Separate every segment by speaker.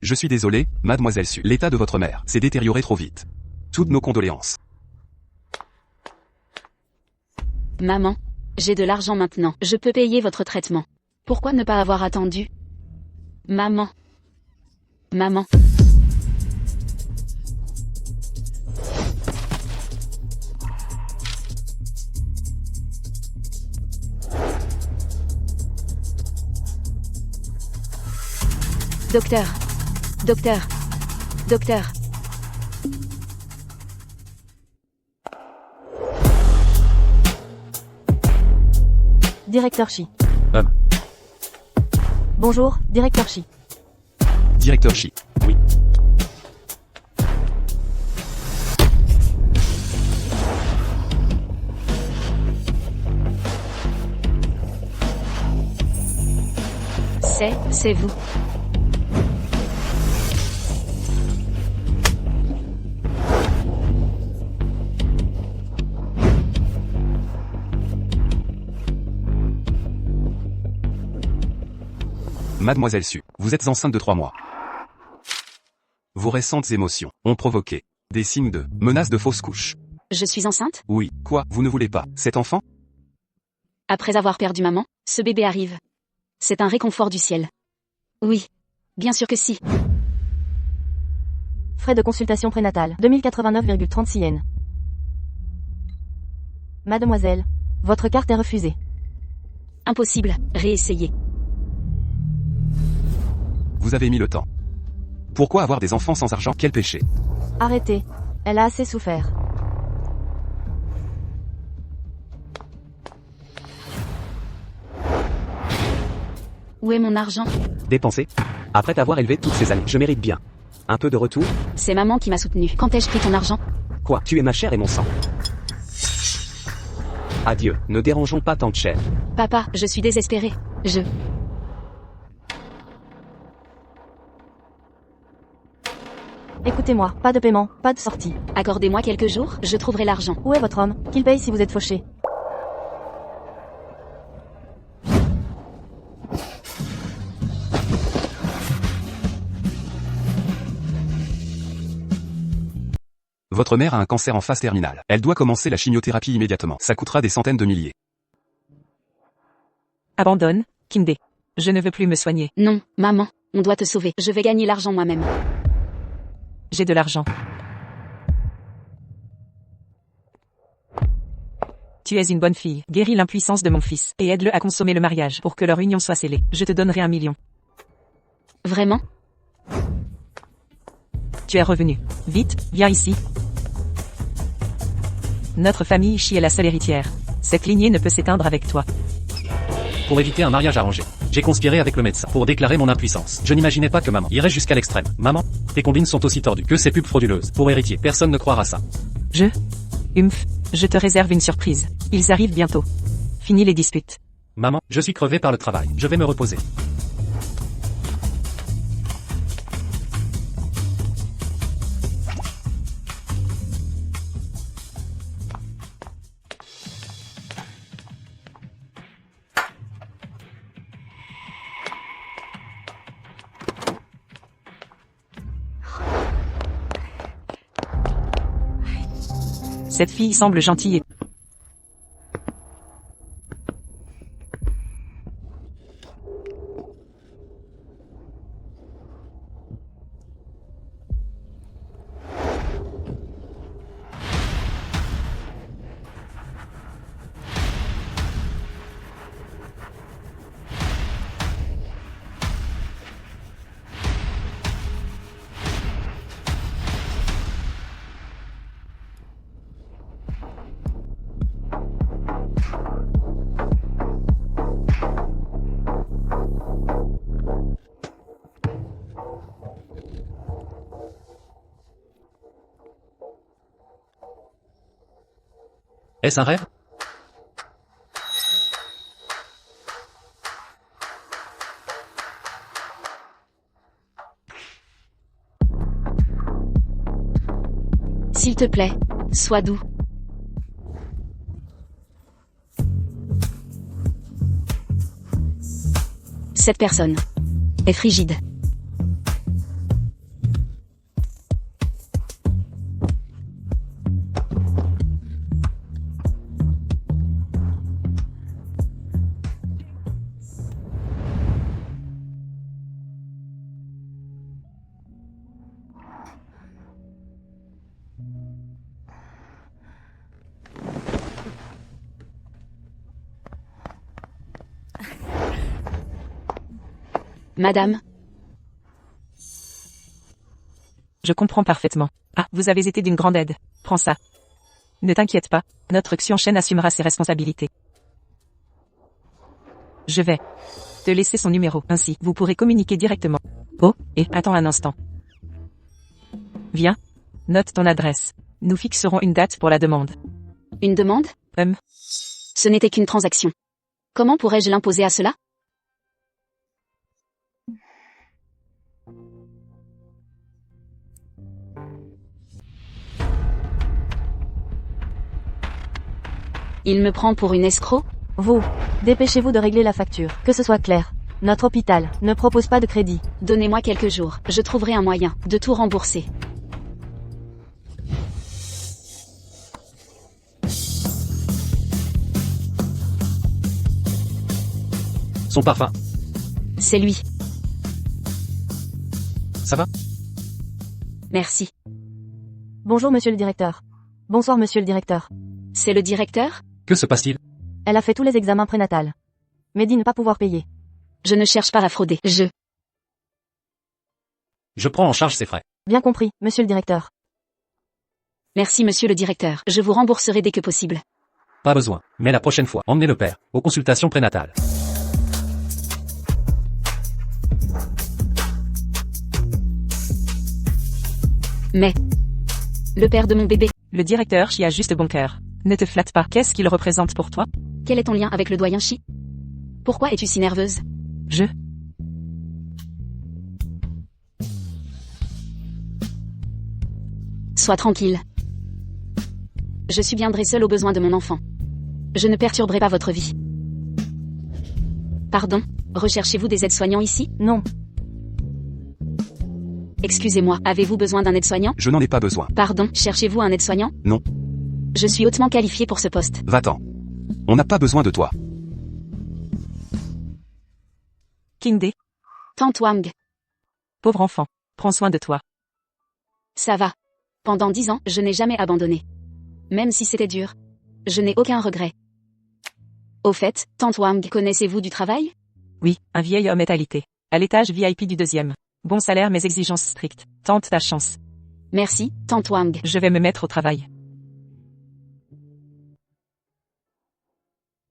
Speaker 1: Je suis désolé, mademoiselle Su. L'état de votre mère s'est détérioré trop vite. Toutes nos condoléances.
Speaker 2: Maman, j'ai de l'argent maintenant. Je peux payer votre traitement. Pourquoi ne pas avoir attendu? Maman. Maman. Docteur. Docteur. Docteur.
Speaker 3: Directeur Chi.
Speaker 1: Homme.
Speaker 3: Bonjour, Directeur Chi.
Speaker 1: Directeur Chi. Oui.
Speaker 2: C'est vous.
Speaker 1: Mademoiselle Su, vous êtes enceinte de 3 mois. Vos récentes émotions ont provoqué des signes de menace de fausse couche.
Speaker 2: Je suis enceinte?
Speaker 1: Oui, quoi, vous ne voulez pas cet enfant?
Speaker 2: Après avoir perdu maman, ce bébé arrive. C'est un réconfort du ciel. Oui. Bien sûr que si.
Speaker 3: Frais de consultation prénatale, 2089,36 yens. Mademoiselle, votre carte est refusée.
Speaker 2: Impossible, réessayez.
Speaker 1: Vous avez mis le temps. Pourquoi avoir des enfants sans argent? Quel péché?
Speaker 3: Arrêtez. Elle a assez souffert.
Speaker 2: Où est mon argent?
Speaker 4: Dépensé. Après t'avoir élevé toutes ces années, je mérite bien. Un peu de retour?
Speaker 2: C'est maman qui m'a soutenue. Quand ai-je pris ton argent?
Speaker 4: Quoi? Tu es ma chair et mon sang. Adieu, ne dérangeons pas tant de chair.
Speaker 2: Papa, je suis désespérée.
Speaker 3: Écoutez-moi, pas de paiement, pas de sortie.
Speaker 2: Accordez-moi quelques jours, je trouverai l'argent.
Speaker 3: Où est votre homme? Qu'il paye si vous êtes fauché.
Speaker 1: Votre mère a un cancer en phase terminale. Elle doit commencer la chimiothérapie immédiatement. Ça coûtera des centaines de milliers.
Speaker 5: Abandonne, Kinde. Je ne veux plus me soigner.
Speaker 2: Non, maman, on doit te sauver. Je vais gagner l'argent moi-même.
Speaker 5: J'ai de l'argent. Tu es une bonne fille. Guéris l'impuissance de mon fils et aide-le à consommer le mariage pour que leur union soit scellée. Je te donnerai 1 million.
Speaker 2: Vraiment?
Speaker 5: Tu es revenu. Vite, viens ici. Notre famille Chi est la seule héritière. Cette lignée ne peut s'éteindre avec toi.
Speaker 6: Pour éviter un mariage arrangé, j'ai conspiré avec le médecin pour déclarer mon impuissance. Je n'imaginais pas que maman irait jusqu'à l'extrême. Maman, tes combines sont aussi tordues que ces pubs frauduleuses. Pour héritier, personne ne croira ça.
Speaker 5: Je te réserve une surprise. Ils arrivent bientôt. Finis les disputes.
Speaker 6: Maman, je suis crevé par le travail. Je vais me reposer.
Speaker 5: Cette fille semble gentille et...
Speaker 6: Est-ce un rêve?
Speaker 2: S'il te plaît, sois doux. Cette personne est frigide. Madame,
Speaker 5: Je comprends parfaitement. Ah, vous avez été d'une grande aide. Prends ça. Ne t'inquiète pas, notre Xianchen assumera ses responsabilités. Je vais te laisser son numéro, ainsi vous pourrez communiquer directement. Oh, et attends un instant. Viens, note ton adresse. Nous fixerons une date pour la demande.
Speaker 2: une demande? Ce n'était qu'une transaction. Comment pourrais-je l'imposer à cela? Il me prend pour une escroc?
Speaker 3: Vous, dépêchez-vous de régler la facture, que ce soit clair. Notre hôpital ne propose pas de crédit.
Speaker 2: Donnez-moi quelques jours, je trouverai un moyen de tout rembourser.
Speaker 6: Son parfum,
Speaker 2: C'est lui.
Speaker 6: ça va?
Speaker 2: Merci.
Speaker 3: Bonjour monsieur le directeur. Bonsoir monsieur le directeur.
Speaker 2: C'est le directeur?
Speaker 6: Que se passe-t-il?
Speaker 3: Elle a fait tous les examens prénatals. Mais dit ne pas pouvoir payer.
Speaker 2: Je ne cherche pas à frauder.
Speaker 6: Je prends en charge ses frais.
Speaker 3: Bien compris, monsieur le directeur.
Speaker 2: Merci monsieur le directeur. Je vous rembourserai dès que possible.
Speaker 6: Pas besoin. Mais la prochaine fois, emmenez le père aux consultations prénatales.
Speaker 2: Mais... le père de mon bébé,
Speaker 5: Le directeur Chi a juste bon cœur. Ne te flatte pas. Qu'est-ce qu'il représente pour toi?
Speaker 2: quel est ton lien avec le doyen Chi? Pourquoi es-tu si nerveuse? Sois tranquille. Je subviendrai seule aux besoins de mon enfant. Je ne perturberai pas votre vie. Pardon, recherchez-vous des aides-soignants ici?
Speaker 3: Non.
Speaker 2: Excusez-moi, avez-vous besoin d'un aide-soignant?
Speaker 1: Je n'en ai pas besoin.
Speaker 2: Pardon, cherchez-vous un aide-soignant?
Speaker 1: Non.
Speaker 2: Je suis hautement qualifiée pour ce poste.
Speaker 1: Va-t'en. On n'a pas besoin de toi.
Speaker 5: Kingdé,
Speaker 2: Tante Wang,
Speaker 5: pauvre enfant. Prends soin de toi.
Speaker 2: ça va. Pendant 10 ans, je n'ai jamais abandonné. Même si c'était dur. Je n'ai aucun regret. Au fait, Tante Wang, connaissez-vous du travail?
Speaker 5: Oui, un vieil homme est alité. À l'étage VIP du 2e. Bon salaire mais exigences strictes. Tente ta chance.
Speaker 2: Merci, Tante Wang.
Speaker 5: Je vais me mettre au travail.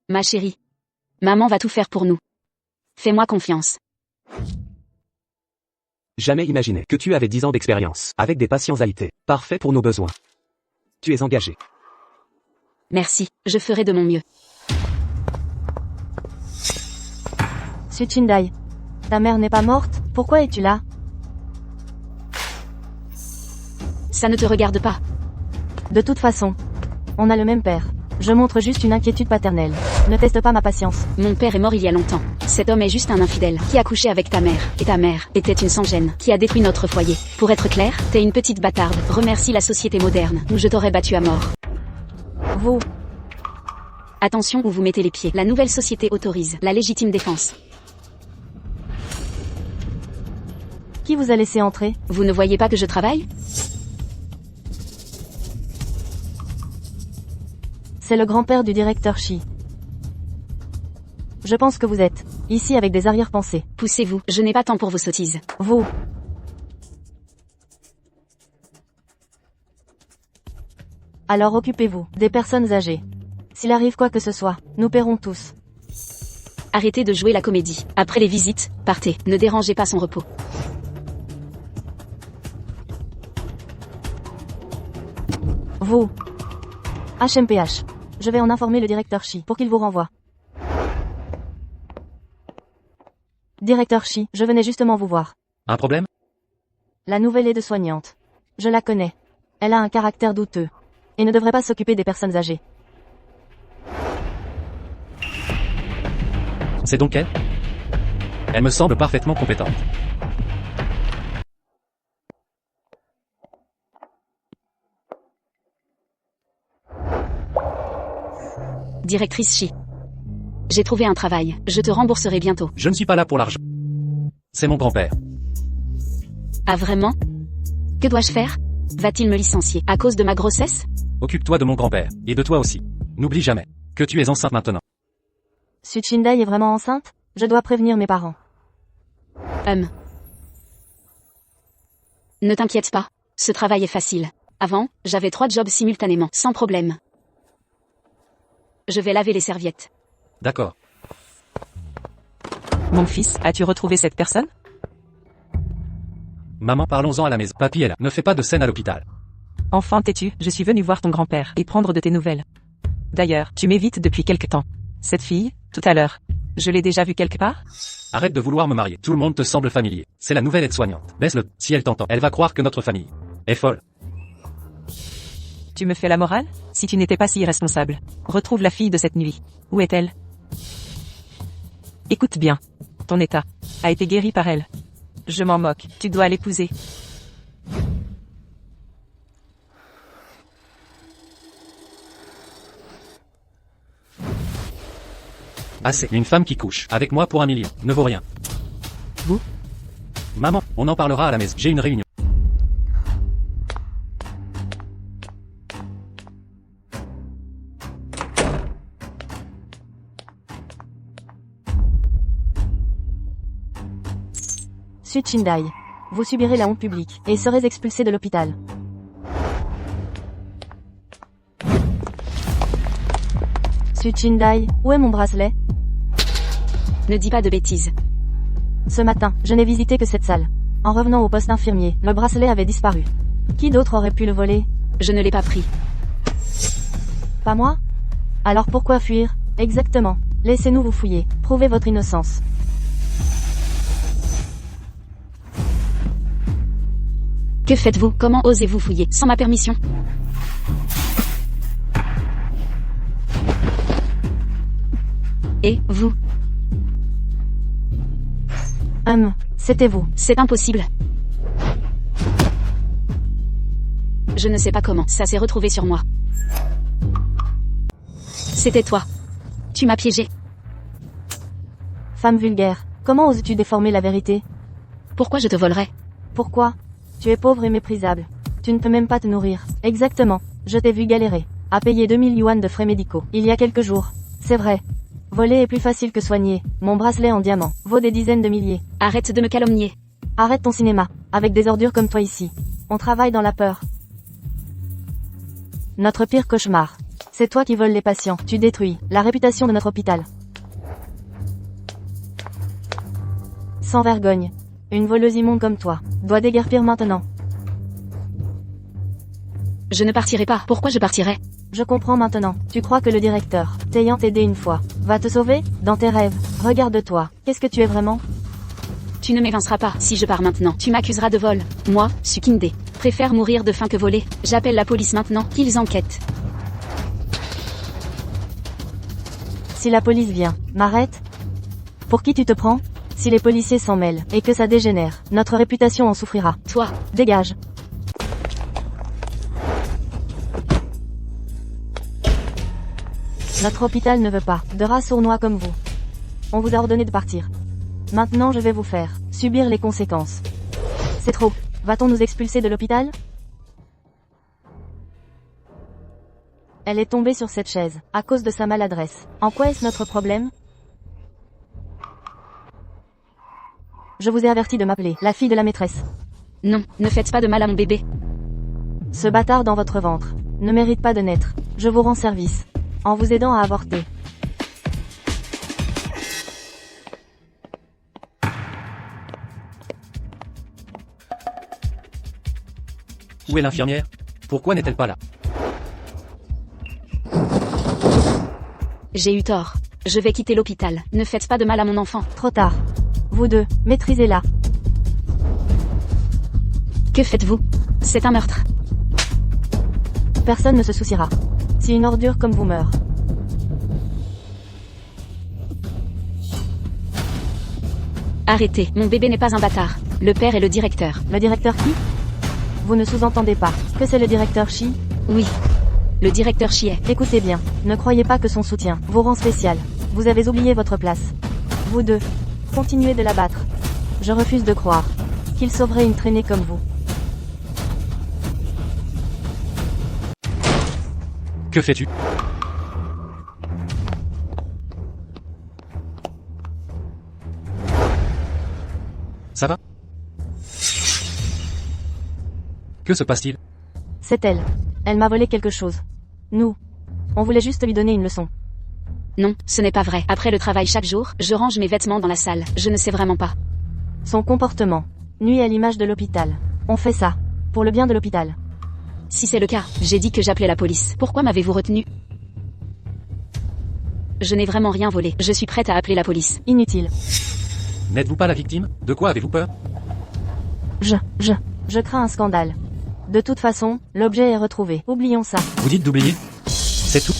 Speaker 2: Ma chérie. Maman va tout faire pour nous. Fais-moi confiance.
Speaker 4: Jamais imaginé que tu avais 10 ans d'expérience, avec des patients AIT, parfait pour nos besoins. Tu es engagé.
Speaker 2: Merci, je ferai de mon mieux.
Speaker 3: Suchindai. Ta mère n'est pas morte, pourquoi es-tu là?
Speaker 2: Ça ne te regarde pas.
Speaker 3: De toute façon, on a le même père. Je montre juste une inquiétude paternelle. Ne teste pas ma patience.
Speaker 2: Mon père est mort il y a longtemps. Cet homme est juste un infidèle, qui a couché avec ta mère. Et ta mère était une sans-gêne, qui a détruit notre foyer. Pour être clair, t'es une petite bâtarde. Remercie la société moderne, où je t'aurais battu à mort.
Speaker 3: Vous,
Speaker 2: Attention où vous mettez les pieds. La nouvelle société autorise la légitime défense.
Speaker 3: qui vous a laissé entrer?
Speaker 2: Vous ne voyez pas que je travaille?
Speaker 3: C'est le grand-père du directeur Chi. Je pense que vous êtes ici avec des arrière-pensées.
Speaker 2: Poussez-vous, je n'ai pas temps pour vos sottises.
Speaker 3: Vous. Alors occupez-vous des personnes âgées. S'il arrive quoi que ce soit, nous paierons tous.
Speaker 2: Arrêtez de jouer la comédie. Après les visites, partez. Ne dérangez pas son repos.
Speaker 3: Vous. HMPH. Je vais en informer le directeur Chi pour qu'il vous renvoie. Directeur Chi, je venais justement vous voir.
Speaker 6: Un problème?
Speaker 3: La nouvelle aide-soignante. Je la connais. Elle a un caractère douteux. Et ne devrait pas s'occuper des personnes âgées.
Speaker 6: C'est donc elle? Elle me semble parfaitement compétente.
Speaker 2: Directrice Chi. J'ai trouvé un travail. Je te rembourserai bientôt.
Speaker 6: Je ne suis pas là pour l'argent. C'est mon grand-père.
Speaker 2: Ah vraiment? Que dois-je faire? Va-t-il me licencier à cause de ma grossesse?
Speaker 6: Occupe-toi de mon grand-père, et de toi aussi. N'oublie jamais que tu es enceinte maintenant.
Speaker 3: Suchindai est vraiment enceinte? Je dois prévenir mes parents.
Speaker 2: Ne t'inquiète pas. Ce travail est facile. Avant, j'avais 3 jobs simultanément, sans problème. Je vais laver les serviettes.
Speaker 6: D'accord.
Speaker 5: Mon fils, as-tu retrouvé cette personne?
Speaker 6: Maman, parlons-en à la maison. Papy est là. Ne fais pas de scène à l'hôpital.
Speaker 5: Enfant têtu, je suis venu voir ton grand-père et prendre de tes nouvelles. D'ailleurs, tu m'évites depuis quelque temps. Cette fille, tout à l'heure, je l'ai déjà vue quelque part?
Speaker 6: Arrête de vouloir me marier. Tout le monde te semble familier. C'est la nouvelle aide-soignante. Baisse-le. Si elle t'entend, elle va croire que notre famille est folle.
Speaker 5: Tu me fais la morale? Si tu n'étais pas si irresponsable. Retrouve la fille de cette nuit. Où est-elle? Écoute bien. Ton état a été guéri par elle. Je m'en moque. Tu dois l'épouser.
Speaker 6: Assez. Une femme qui couche avec moi pour 1 million ne vaut rien.
Speaker 5: Vous?
Speaker 6: Maman, on en parlera à la maison. J'ai une réunion.
Speaker 3: Su Chindai. Vous subirez la honte publique et serez expulsé de l'hôpital. Su Chindai, où est mon bracelet?
Speaker 2: Ne dis pas de bêtises.
Speaker 3: Ce matin, je n'ai visité que cette salle. En revenant au poste infirmier, le bracelet avait disparu. Qui d'autre aurait pu le voler?
Speaker 2: Je ne l'ai pas pris.
Speaker 3: Pas moi? Alors pourquoi fuir? Exactement. Laissez-nous vous fouiller. Prouvez votre innocence.
Speaker 2: Que faites-vous? Comment osez-vous fouiller sans ma permission? Et vous?
Speaker 3: C'était vous.
Speaker 2: C'est impossible. Je ne sais pas comment ça s'est retrouvé sur moi. C'était toi. Tu m'as piégé.
Speaker 3: Femme vulgaire, comment oses-tu déformer la vérité?
Speaker 2: Pourquoi je te volerais?
Speaker 3: Pourquoi? Tu es pauvre et méprisable. Tu ne peux même pas te nourrir. Exactement. Je t'ai vu galérer. À payer 2000 yuan de frais médicaux. Il y a quelques jours. C'est vrai. Voler est plus facile que soigner. Mon bracelet en diamant vaut des dizaines de milliers.
Speaker 2: Arrête de me calomnier.
Speaker 3: Arrête ton cinéma. Avec des ordures comme toi ici. On travaille dans la peur. Notre pire cauchemar. C'est toi qui voles les patients. Tu détruis la réputation de notre hôpital. Sans vergogne. Une voleuse immonde comme toi doit déguerpir maintenant.
Speaker 2: Je ne partirai pas. Pourquoi je partirais?
Speaker 3: Je comprends maintenant. Tu crois que le directeur, t'ayant aidé une fois, va te sauver? Dans tes rêves. Regarde-toi. Qu'est-ce que tu es vraiment?
Speaker 2: Tu ne m'évinceras pas. Si je pars maintenant, tu m'accuseras de vol. Moi, Sukinde, préfère mourir de faim que voler. J'appelle la police maintenant, qu'ils enquêtent.
Speaker 3: Si la police vient, m'arrête? Pour qui tu te prends? Si les policiers s'en mêlent, et que ça dégénère, notre réputation en souffrira.
Speaker 2: Toi,
Speaker 3: Dégage. Notre hôpital ne veut pas de rats sournois comme vous. On vous a ordonné de partir. Maintenant je vais vous faire subir les conséquences. C'est trop. Va-t-on nous expulser de l'hôpital? Elle est tombée sur cette chaise, à cause de sa maladresse. En quoi est-ce notre problème? Je vous ai averti de m'appeler la fille de la maîtresse.
Speaker 2: non, ne faites pas de mal à mon bébé.
Speaker 3: Ce bâtard dans votre ventre ne mérite pas de naître. Je vous rends service en vous aidant à avorter.
Speaker 6: Où est l'infirmière? Pourquoi n'est-elle pas là?
Speaker 2: J'ai eu tort. Je vais quitter l'hôpital. Ne faites pas de mal à mon enfant.
Speaker 3: Trop tard. Vous deux, maîtrisez-la.
Speaker 2: Que faites-vous? C'est un meurtre.
Speaker 3: Personne ne se souciera. Si une ordure comme vous meurt.
Speaker 2: Arrêtez, mon bébé n'est pas un bâtard. Le père est le directeur.
Speaker 3: Le directeur qui? Vous ne sous-entendez pas que c'est le directeur Shi?
Speaker 2: Oui. Le directeur Chiet.
Speaker 3: Écoutez bien, ne croyez pas que son soutien vous rend spécial. Vous avez oublié votre place. Vous deux, continuez de la battre. Je refuse de croire qu'il sauverait une traînée comme vous.
Speaker 6: Que fais-tu? Que se passe-t-il?
Speaker 3: C'est elle. Elle m'a volé quelque chose. Nous. On voulait juste lui donner une leçon.
Speaker 2: Non, ce n'est pas vrai. Après le travail chaque jour, je range mes vêtements dans la salle. Je ne sais vraiment pas.
Speaker 3: Son comportement nuit à l'image de l'hôpital. On fait ça. Pour le bien de l'hôpital.
Speaker 2: Si c'est le cas, j'ai dit que j'appelais la police. Pourquoi m'avez-vous retenu? Je n'ai vraiment rien volé. Je suis prête à appeler la police.
Speaker 3: Inutile.
Speaker 6: N'êtes-vous pas la victime? De quoi avez-vous peur?
Speaker 3: Je crains un scandale. De toute façon, l'objet est retrouvé. Oublions ça.
Speaker 6: Vous dites d'oublier? C'est tout?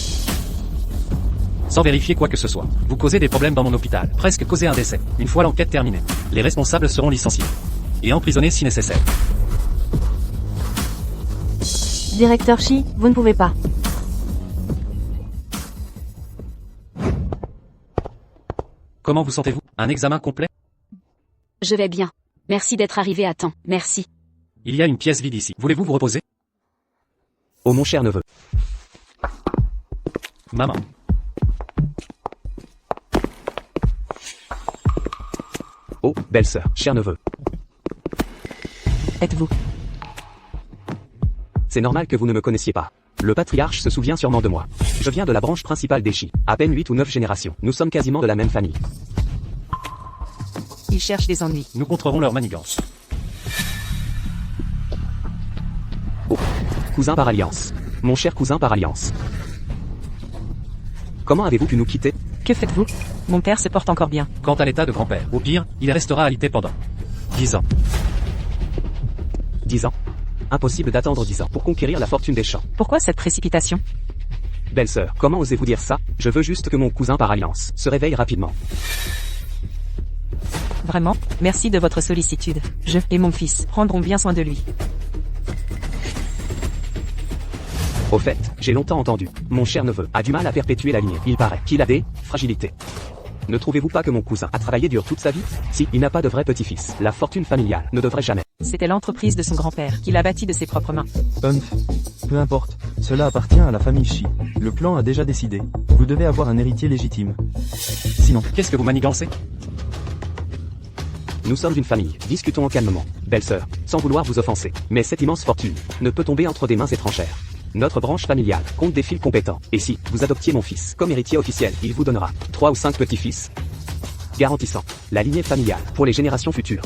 Speaker 6: Sans vérifier quoi que ce soit. Vous causez des problèmes dans mon hôpital. Presque causé un décès. Une fois l'enquête terminée, les responsables seront licenciés. Et emprisonnés si nécessaire.
Speaker 3: Directeur Shi, vous ne pouvez pas.
Speaker 6: Comment vous sentez-vous? Un examen complet?
Speaker 2: Je vais bien. Merci d'être arrivé à temps. Merci.
Speaker 6: Il y a une pièce vide ici. Voulez-vous vous reposer?
Speaker 4: Oh mon cher neveu.
Speaker 6: Maman.
Speaker 4: Oh, belle-sœur, cher neveu.
Speaker 5: Êtes-vous?
Speaker 4: C'est normal que vous ne me connaissiez pas. Le patriarche se souvient sûrement de moi. Je viens de la branche principale des Shi. À peine 8 ou 9 générations. Nous sommes quasiment de la même famille.
Speaker 5: Ils cherchent des ennuis.
Speaker 6: Nous contrerons leur manigance.
Speaker 4: Oh, cousin par alliance. Mon cher cousin par alliance. Comment avez-vous pu nous quitter?
Speaker 5: Que faites-vous? Mon père se porte encore bien.
Speaker 6: Quant à l'état de grand-père, au pire, il restera alité pendant 10 ans.
Speaker 4: 10 ans? Impossible d'attendre 10 ans pour conquérir la fortune des champs.
Speaker 5: Pourquoi cette précipitation?
Speaker 4: Belle-sœur, comment osez-vous dire ça? Je veux juste que mon cousin par alliance se réveille rapidement.
Speaker 5: Vraiment? Merci de votre sollicitude. Je et mon fils prendrons bien soin de lui.
Speaker 4: Au fait, j'ai longtemps entendu. Mon cher neveu a du mal à perpétuer la lignée. Il paraît qu'il a des fragilités. Ne trouvez-vous pas que mon cousin a travaillé dur toute sa vie? Si, il n'a pas de vrai petit-fils. La fortune familiale ne devrait jamais.
Speaker 5: C'était l'entreprise de son grand-père qu'il a bâtie de ses propres mains.
Speaker 7: Peu importe. Cela appartient à la famille Shi. Le clan a déjà décidé. Vous devez avoir un héritier légitime. Sinon,
Speaker 6: Qu'est-ce que vous manigancez?
Speaker 4: Nous sommes une famille. Discutons calmement. Belle-sœur, sans vouloir vous offenser. Mais cette immense fortune ne peut tomber entre des mains étrangères. Notre branche familiale compte des fils compétents. Et si vous adoptiez mon fils comme héritier officiel, il vous donnera 3 ou 5 petits-fils, garantissant la lignée familiale pour les générations futures.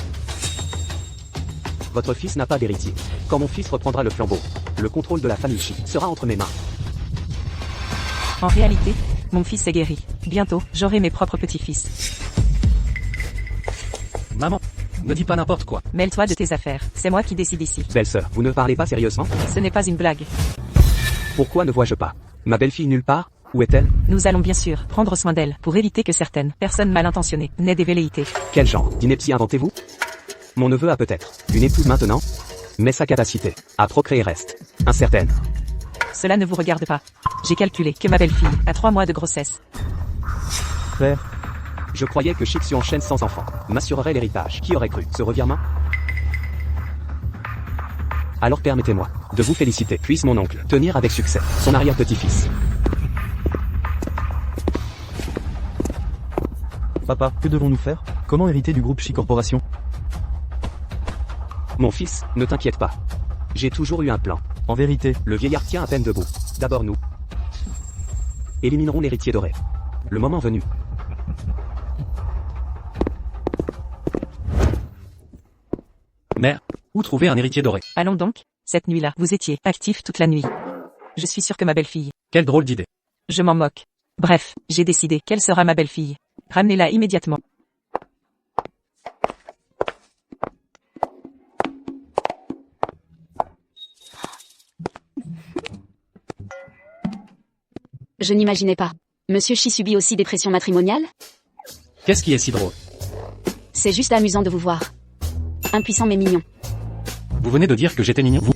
Speaker 4: Votre fils n'a pas d'héritier. Quand mon fils reprendra le flambeau, le contrôle de la famille Shi sera entre mes mains.
Speaker 5: En réalité, mon fils est guéri. Bientôt, j'aurai mes propres petits-fils.
Speaker 6: Maman, ne dis pas n'importe quoi.
Speaker 5: Mêle-toi de tes affaires. C'est moi qui décide ici.
Speaker 4: Belle-sœur, vous ne parlez pas sérieusement?
Speaker 5: Ce n'est pas une blague.
Speaker 4: Pourquoi ne vois-je pas ma belle-fille nulle part? Où est-elle?
Speaker 5: Nous allons bien sûr prendre soin d'elle pour éviter que certaines personnes mal intentionnées n'aient des velléités.
Speaker 4: Quel genre d'ineptie inventez-vous? Mon neveu a peut-être une épouse maintenant, mais sa capacité à procréer reste incertaine.
Speaker 5: Cela ne vous regarde pas. J'ai calculé que ma belle-fille a 3 mois de grossesse.
Speaker 7: frère,
Speaker 4: Je croyais que Shixu enchaîne sans enfant m'assurerait l'héritage. Qui aurait cru ce revirement? Alors permettez-moi de vous féliciter. Puisse mon oncle tenir avec succès son arrière-petit-fils.
Speaker 7: papa, que devons-nous faire? Comment hériter du groupe Shi Corporation?
Speaker 4: Mon fils, ne t'inquiète pas. J'ai toujours eu un plan.
Speaker 7: En vérité,
Speaker 4: Le vieillard tient à peine debout. D'abord nous éliminerons l'héritier doré. Le moment venu.
Speaker 6: Mère, où trouver un héritier doré?
Speaker 5: Allons donc. Cette nuit-là, vous étiez actif toute la nuit. Je suis sûr que ma belle-fille.
Speaker 6: Quelle drôle d'idée.
Speaker 5: Je m'en moque. Bref, j'ai décidé qu'elle sera ma belle-fille. Ramenez-la immédiatement.
Speaker 2: Je n'imaginais pas. Monsieur Shi subit aussi des pressions matrimoniales?
Speaker 6: Qu'est-ce qui est si drôle?
Speaker 2: C'est juste amusant de vous voir. Impuissant mais mignon.
Speaker 6: Vous venez de dire que j'étais mignon, vous?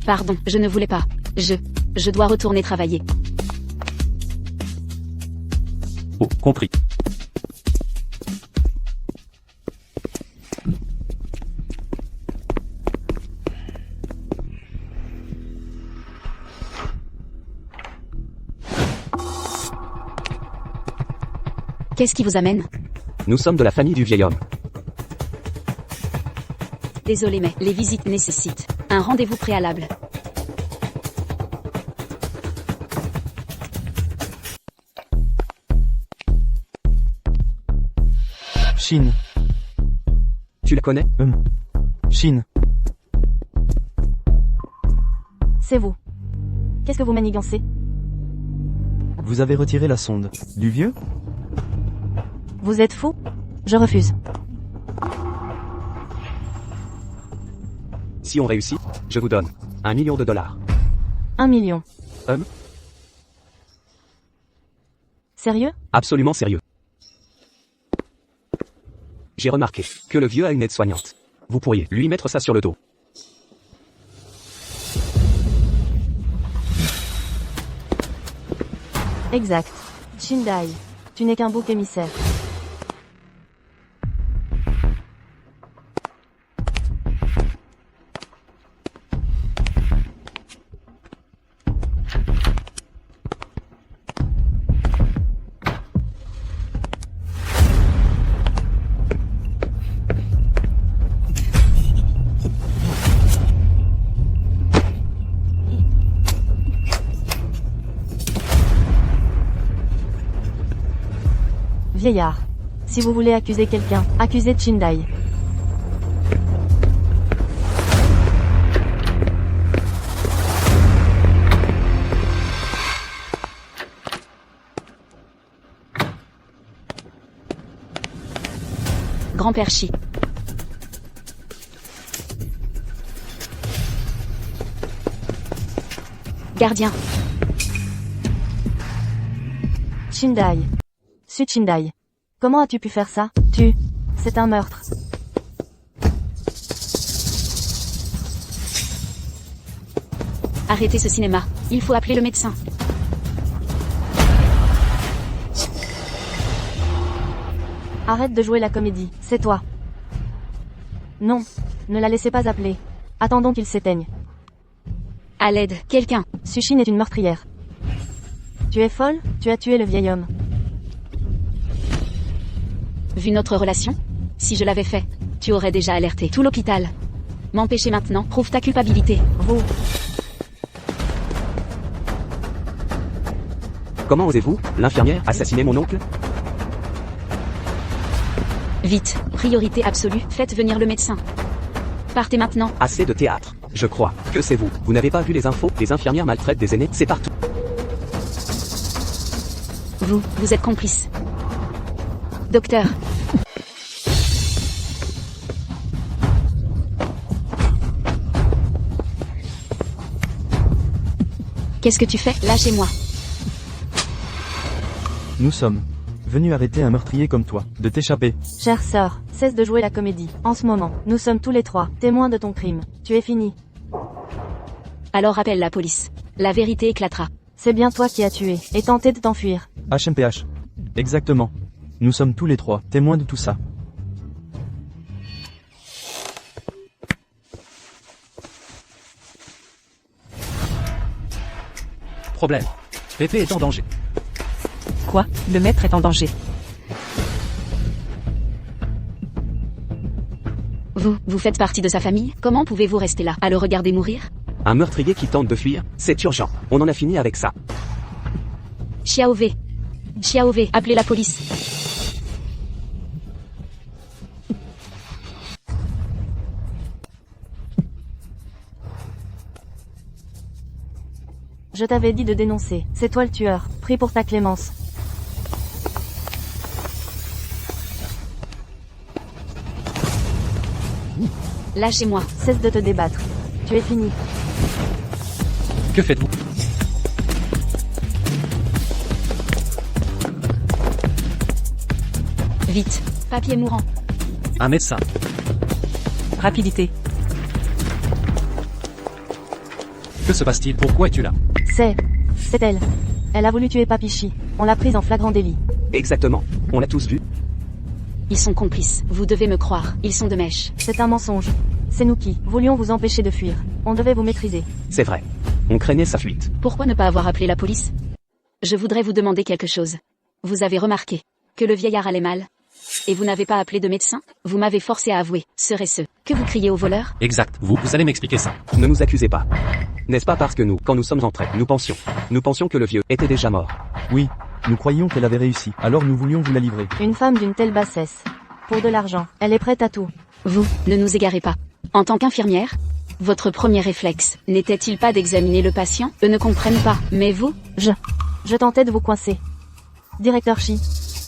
Speaker 2: Pardon, je ne voulais pas. Je dois retourner travailler.
Speaker 6: Oh, compris.
Speaker 2: Qu'est-ce qui vous amène?
Speaker 4: Nous sommes de la famille du vieil homme.
Speaker 2: Désolé mais les visites nécessitent un rendez-vous préalable.
Speaker 7: Shin.
Speaker 4: Tu la connais?
Speaker 7: Shin.
Speaker 3: C'est vous. Qu'est-ce que vous manigancez?
Speaker 7: Vous avez retiré la sonde. Du vieux?
Speaker 3: Vous êtes fou? Je refuse.
Speaker 4: Si on réussit, je vous donne $1 million.
Speaker 3: 1 million. Sérieux?
Speaker 4: Absolument sérieux. J'ai remarqué que le vieux a une aide-soignante. Vous pourriez lui mettre ça sur le dos.
Speaker 3: Exact. Shindai. Tu n'es qu'un bouc émissaire. Vieillard. Si vous voulez accuser quelqu'un, accusez Shindai.
Speaker 2: Grand-père Shi. Gardien.
Speaker 3: Shindai. Shindai. Comment as-tu pu faire ça? C'est un meurtre.
Speaker 2: Arrêtez ce cinéma. Il faut appeler le médecin.
Speaker 3: Arrête de jouer la comédie, c'est toi. Non, ne la laissez pas appeler. Attendons qu'il s'éteigne.
Speaker 2: À l'aide, quelqu'un.
Speaker 3: Sushin est une meurtrière. Tu es folle? Tu as tué le vieil homme.
Speaker 2: Vu notre relation? Si je l'avais fait, tu aurais déjà alerté tout l'hôpital. M'empêcher maintenant prouve ta culpabilité.
Speaker 3: Vous.
Speaker 4: Comment osez-vous, l'infirmière, assassiner mon oncle?
Speaker 2: Vite, priorité absolue, faites venir le médecin. Partez maintenant.
Speaker 4: Assez de théâtre. Je crois que c'est vous. Vous n'avez pas vu les infos? Les infirmières maltraitent des aînés, c'est partout.
Speaker 2: Vous êtes complice. Docteur. Qu'est-ce que tu fais? Lâchez-moi.
Speaker 7: Nous sommes venus arrêter un meurtrier comme toi, de t'échapper.
Speaker 3: Chère sœur, cesse de jouer la comédie. En ce moment, nous sommes tous les trois témoins de ton crime. Tu es fini.
Speaker 2: Alors appelle la police. La vérité éclatera.
Speaker 3: C'est bien toi qui as tué, et tenté de t'enfuir.
Speaker 7: HMPH. Exactement. Nous sommes tous les trois témoins de tout ça.
Speaker 6: Problème. Pépé est en danger.
Speaker 5: Quoi? Le maître est en danger.
Speaker 2: Vous faites partie de sa famille? Comment pouvez-vous rester là, à le regarder mourir?
Speaker 4: Un meurtrier qui tente de fuir, c'est urgent. On en a fini avec ça.
Speaker 2: Xiaové, appelez la police.
Speaker 3: Je t'avais dit de dénoncer. C'est toi le tueur. Prie pour ta clémence.
Speaker 2: Lâchez-moi.
Speaker 3: Cesse de te débattre. Tu es fini.
Speaker 6: Que faites-vous?
Speaker 2: Vite. Papier mourant.
Speaker 6: Un médecin.
Speaker 5: Rapidité.
Speaker 6: Que se passe-t-il? Pourquoi es-tu là?
Speaker 3: C'est elle. Elle a voulu tuer Papichi. On l'a prise en flagrant délit.
Speaker 4: Exactement. On l'a tous vu.
Speaker 2: Ils sont complices. Vous devez me croire. Ils sont de mèche.
Speaker 3: C'est un mensonge. C'est nous qui voulions vous empêcher de fuir. On devait vous maîtriser.
Speaker 4: C'est vrai. On craignait sa fuite.
Speaker 2: Pourquoi ne pas avoir appelé la police? Je voudrais vous demander quelque chose. Vous avez remarqué Que le vieillard allait mal. Et vous n'avez pas appelé de médecin? Vous m'avez forcé à avouer, serait-ce que vous criez au voleur?
Speaker 6: Exact. Vous allez m'expliquer ça.
Speaker 4: Ne nous accusez pas. N'est-ce pas parce que nous, quand nous sommes entrés, nous pensions que le vieux était déjà mort.
Speaker 7: Oui, nous croyions qu'elle avait réussi, alors nous voulions vous la livrer.
Speaker 3: Une femme d'une telle bassesse. Pour de l'argent, elle est prête à tout.
Speaker 2: Vous, ne nous égarez pas. En tant qu'infirmière, votre premier réflexe n'était-il pas d'examiner le patient? Eux ne comprennent pas, mais vous?
Speaker 3: Je tentais de vous coincer. Directeur Chi,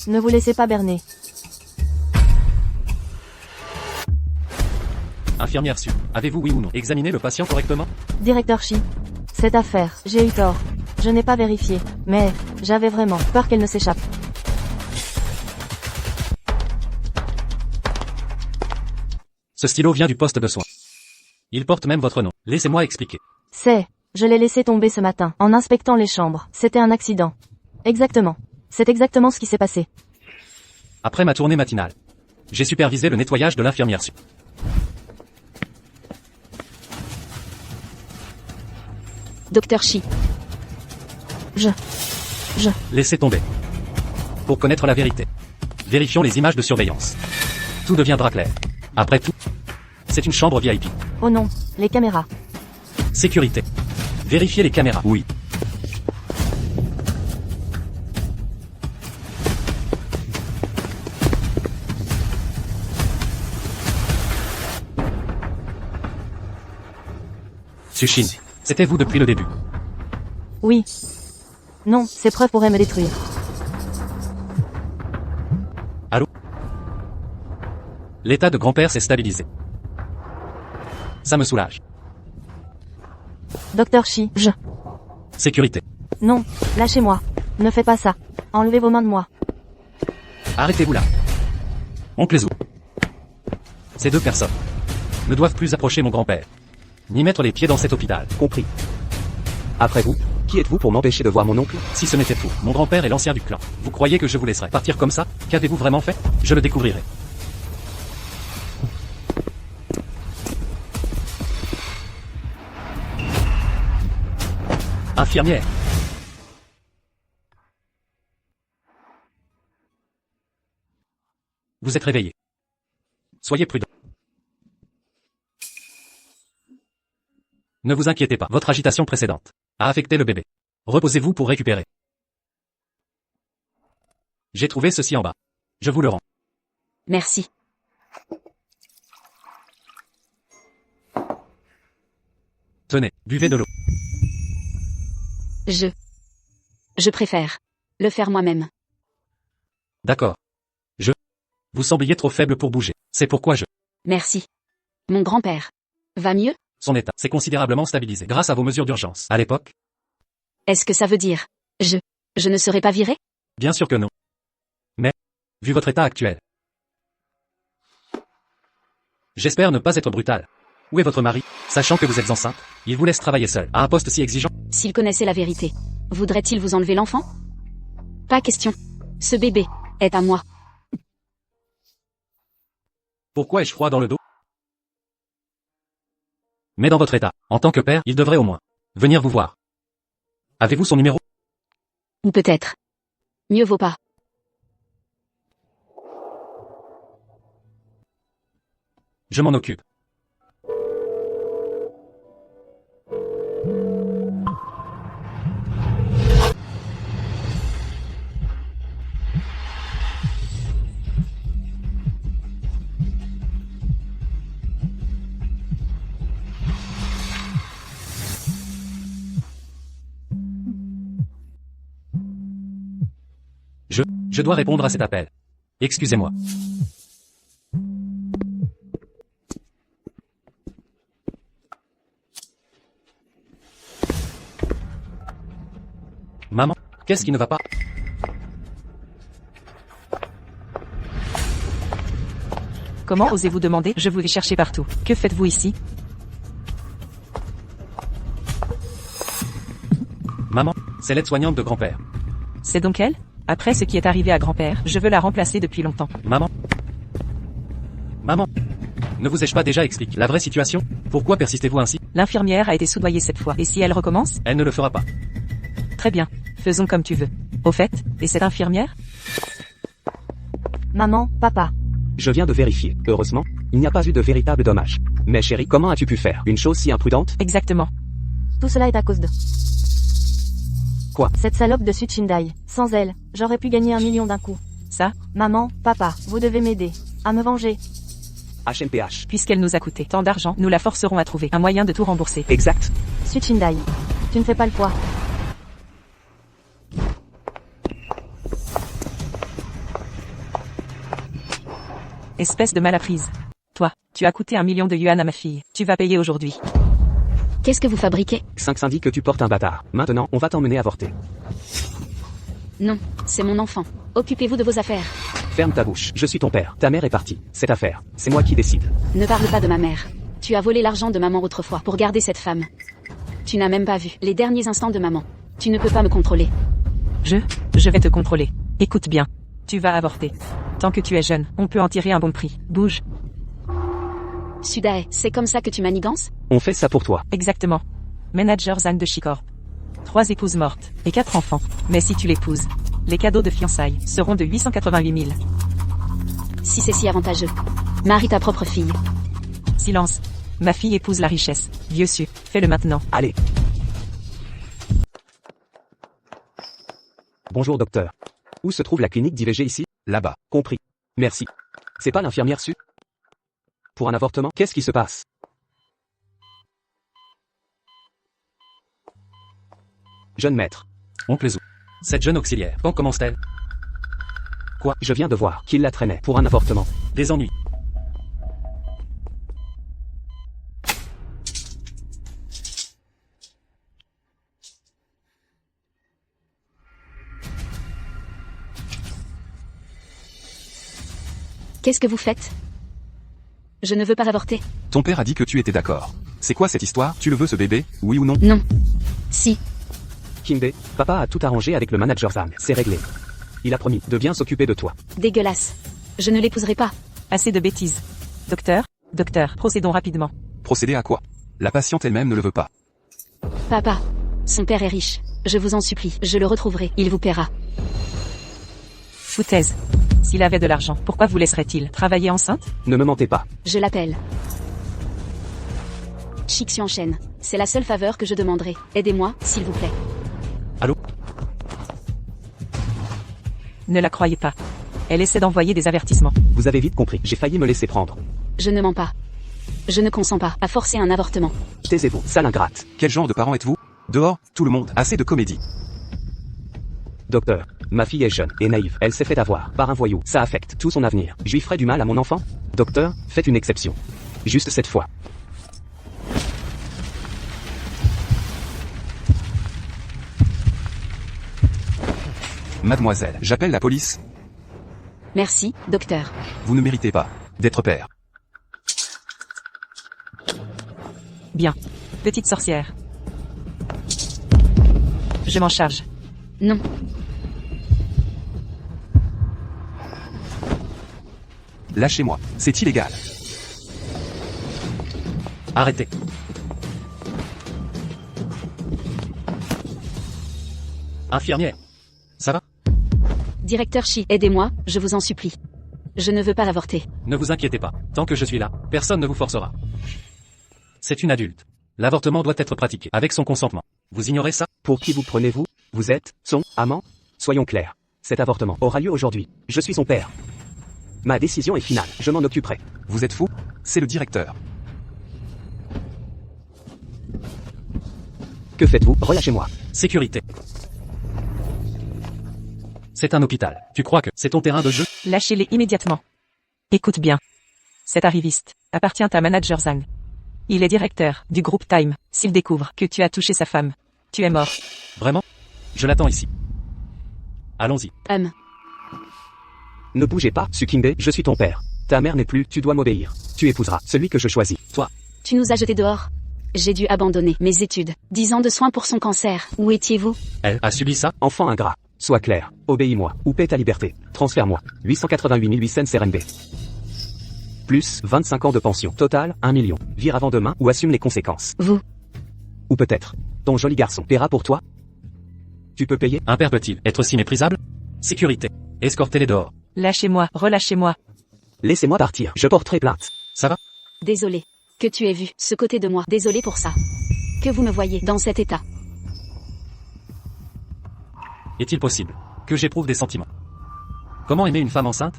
Speaker 3: ne vous laissez pas berner.
Speaker 6: Infirmière Su, avez-vous oui ou non examiné le patient correctement?
Speaker 3: Directeur Chi, cette affaire, j'ai eu tort. Je n'ai pas vérifié, mais j'avais vraiment peur qu'elle ne s'échappe.
Speaker 6: Ce stylo vient du poste de soins. Il porte même votre nom. Laissez-moi expliquer.
Speaker 3: Je l'ai laissé tomber ce matin, en inspectant les chambres. C'était un accident. Exactement. C'est exactement ce qui s'est passé.
Speaker 6: Après ma tournée matinale, j'ai supervisé le nettoyage de l'infirmière Su.
Speaker 2: Docteur Chi.
Speaker 6: Laissez tomber. Pour connaître la vérité, vérifions les images de surveillance. Tout deviendra clair. Après tout, c'est une chambre VIP.
Speaker 3: Oh non, les caméras.
Speaker 6: Sécurité. Vérifiez les caméras. Oui. Sushin, c'était vous depuis le début.
Speaker 3: Oui. Non, ces preuves pourraient me détruire.
Speaker 6: Allô? L'état de grand-père s'est stabilisé. Ça me soulage.
Speaker 3: Docteur Chi,
Speaker 6: Sécurité.
Speaker 3: Non, lâchez-moi. Ne faites pas ça. Enlevez vos mains de moi.
Speaker 6: Arrêtez-vous là. Oncle Zou. Ces deux personnes ne doivent plus approcher mon grand-père, ni mettre les pieds dans cet hôpital.
Speaker 4: Compris. Après vous, qui êtes-vous pour m'empêcher de voir mon oncle?
Speaker 6: Si ce n'était vous, mon grand-père est l'ancien du clan. Vous croyez que je vous laisserai partir comme ça? Qu'avez-vous vraiment fait? Je le découvrirai. Infirmière. Vous êtes réveillé. Soyez prudent. Ne vous inquiétez pas, votre agitation précédente a affecté le bébé. Reposez-vous pour récupérer. J'ai trouvé ceci en bas. Je vous le rends.
Speaker 2: Merci.
Speaker 6: Tenez, buvez de l'eau.
Speaker 2: Je préfère le faire moi-même.
Speaker 6: D'accord. Vous sembliez trop faible pour bouger. C'est pourquoi
Speaker 2: Merci. Mon grand-père va mieux?
Speaker 6: Son état s'est considérablement stabilisé grâce à vos mesures d'urgence. À l'époque,
Speaker 2: Est-ce que ça veut dire je ne serai pas viré?
Speaker 6: bien sûr que non. Mais, vu votre état actuel, j'espère ne pas être brutal. Où est votre mari? Sachant que vous êtes enceinte, il vous laisse travailler seul, à un poste si exigeant.
Speaker 2: S'il connaissait la vérité, voudrait-il vous enlever l'enfant? Pas question. Ce bébé est à moi.
Speaker 6: Pourquoi ai-je froid dans le dos? Mais dans votre état, en tant que père, il devrait au moins venir vous voir. Avez-vous son numéro?
Speaker 2: Ou peut-être. Mieux vaut pas.
Speaker 6: Je m'en occupe. Je dois répondre à cet appel. Excusez-moi. Maman, qu'est-ce qui ne va pas?
Speaker 5: Comment osez-vous demander? Je vous ai cherché partout. Que faites-vous ici?
Speaker 6: Maman, c'est l'aide-soignante de grand-père.
Speaker 5: C'est donc elle? Après ce qui est arrivé à grand-père, je veux la remplacer depuis longtemps.
Speaker 6: Maman. Maman. Ne vous ai-je pas déjà expliqué la vraie situation? Pourquoi persistez-vous ainsi?
Speaker 5: L'infirmière a été soudoyée cette fois. Et si elle recommence?
Speaker 6: Elle ne le fera pas.
Speaker 5: Très bien. Faisons comme tu veux. Au fait, et cette infirmière?
Speaker 3: Maman, papa.
Speaker 4: Je viens de vérifier. Heureusement, il n'y a pas eu de véritable dommage. Mais chérie, comment as-tu pu faire une chose si imprudente?
Speaker 5: Exactement.
Speaker 3: Tout cela est à cause de...
Speaker 4: Quoi?
Speaker 3: Cette salope de Suchindai. Sans elle, j'aurais pu gagner 1 million d'un coup.
Speaker 5: Ça,
Speaker 3: Maman, papa, vous devez m'aider. À me venger.
Speaker 4: HMPH.
Speaker 5: puisqu'elle nous a coûté tant d'argent, nous la forcerons à trouver un moyen de tout rembourser.
Speaker 4: Exact.
Speaker 3: Suchindai. Tu ne fais pas le poids.
Speaker 5: Espèce de malapprise. Toi, tu as coûté 1 million de yuan à ma fille. Tu vas payer aujourd'hui.
Speaker 2: Qu'est-ce que vous fabriquez?
Speaker 4: 5 syndics que tu portes un bâtard. Maintenant, on va t'emmener avorter.
Speaker 2: Non, c'est mon enfant. Occupez-vous de vos affaires.
Speaker 4: Ferme ta bouche. Je suis ton père. Ta mère est partie. Cette affaire, c'est moi qui décide.
Speaker 2: Ne parle pas de ma mère. Tu as volé l'argent de maman autrefois pour garder cette femme. Tu n'as même pas vu les derniers instants de maman. Tu ne peux pas me contrôler.
Speaker 5: Je vais te contrôler. Écoute bien. Tu vas avorter. Tant que tu es jeune, on peut en tirer un bon prix. Bouge.
Speaker 2: Sudae, c'est comme ça que tu manigances?
Speaker 4: On fait ça pour toi.
Speaker 5: Exactement. Manager Zan de Chicorp. 3 épouses mortes et 4 enfants. Mais si tu l'épouses, les cadeaux de fiançailles seront de 888 000.
Speaker 2: Si c'est si avantageux. Marie ta propre fille.
Speaker 5: Silence. Ma fille épouse la richesse. Vieux su, fais-le maintenant.
Speaker 4: Allez. Bonjour docteur. Où se trouve la clinique d'IVG ici?
Speaker 1: Là-bas.
Speaker 4: Compris. Merci. C'est pas l'infirmière Su? Pour un avortement, qu'est-ce qui se passe? Jeune maître.
Speaker 6: Oncle Zou. Cette jeune auxiliaire, quand commence-t-elle?
Speaker 4: Quoi? Je viens de voir qu'il la traînait pour un avortement.
Speaker 6: Des ennuis.
Speaker 2: Qu'est-ce que vous faites? Je ne veux pas avorter.
Speaker 1: Ton père a dit que tu étais d'accord. C'est quoi cette histoire? Tu le veux ce bébé? Oui ou non?
Speaker 2: Non. Si.
Speaker 4: Kimbe, papa a tout arrangé avec le manager Zhang. C'est réglé. Il a promis de bien s'occuper de toi.
Speaker 2: Dégueulasse. Je ne l'épouserai pas.
Speaker 5: Assez de bêtises. Docteur, procédons rapidement.
Speaker 1: Procéder à quoi? La patiente elle-même ne le veut pas.
Speaker 2: Papa. Son père est riche. Je vous en supplie. Je le retrouverai. Il vous paiera.
Speaker 5: Foutaise. S'il avait de l'argent, pourquoi vous laisserait-il travailler enceinte?
Speaker 4: Ne me mentez pas.
Speaker 2: Je l'appelle. Chixu enchaîne. C'est la seule faveur que je demanderai. Aidez-moi, s'il vous plaît.
Speaker 6: Allô?
Speaker 5: Ne la croyez pas. Elle essaie d'envoyer des avertissements.
Speaker 4: Vous avez vite compris. J'ai failli me laisser prendre.
Speaker 2: Je ne mens pas. Je ne consens pas à forcer un avortement.
Speaker 4: Taisez-vous, sale ingrate.
Speaker 1: Quel genre de parent êtes-vous? Dehors, tout le monde, assez de comédie.
Speaker 4: Docteur, ma fille est jeune et naïve. Elle s'est fait avoir par un voyou. Ça affecte tout son avenir. Je lui ferai du mal à mon enfant? Docteur, faites une exception. Juste cette fois.
Speaker 1: Mademoiselle, j'appelle la police.
Speaker 2: Merci, docteur.
Speaker 1: Vous ne méritez pas d'être père.
Speaker 5: Bien. Petite sorcière. Je m'en charge.
Speaker 2: Non.
Speaker 1: Lâchez-moi, c'est illégal.
Speaker 6: Arrêtez. Infirmière. Ça va?
Speaker 2: Directeur Chi, aidez-moi, je vous en supplie. Je ne veux pas avorter.
Speaker 6: Ne vous inquiétez pas. Tant que je suis là, personne ne vous forcera. C'est une adulte. L'avortement doit être pratiqué avec son consentement. Vous ignorez ça?
Speaker 4: Pour qui vous prenez-vous? Vous êtes son amant? Soyons clairs. Cet avortement aura lieu aujourd'hui. Je suis son père. Ma décision est finale. Je m'en occuperai.
Speaker 1: Vous êtes fou? C'est le directeur.
Speaker 4: Que faites-vous? Relâchez-moi.
Speaker 6: Sécurité. C'est un hôpital. Tu crois que c'est ton terrain de jeu?
Speaker 5: Lâchez-les immédiatement. Écoute bien. Cet arriviste appartient à Manager Zhang. Il est directeur du groupe Time. S'il découvre que tu as touché sa femme, tu es mort.
Speaker 6: Vraiment? Je l'attends ici. Allons-y.
Speaker 4: Ne bougez pas, Sukimbe, je suis ton père. Ta mère n'est plus, tu dois m'obéir. Tu épouseras celui que je choisis. Toi.
Speaker 2: Tu nous as jetés dehors. J'ai dû abandonner mes études. 10 ans de soins pour son cancer. Où étiez-vous?
Speaker 6: Elle a subi ça?
Speaker 4: Enfant ingrat. Sois clair. Obéis-moi. Ou paie ta liberté. Transfère-moi. 888 800 RMB. Plus 25 ans de pension. Total, 1 million. Vire avant demain ou assume les conséquences.
Speaker 2: Vous.
Speaker 4: Ou peut-être. Ton joli garçon paiera pour toi. Tu peux payer?
Speaker 6: Un père peut-il être si méprisable? Sécurité. Escortez-les dehors.
Speaker 5: Lâchez-moi, relâchez-moi.
Speaker 4: Laissez-moi partir, je porterai plainte.
Speaker 6: Ça va?
Speaker 2: Désolé. Que tu aies vu ce côté de moi. Désolé pour ça. Que vous me voyez dans cet état.
Speaker 6: Est-il possible que j'éprouve des sentiments? Comment aimer une femme enceinte?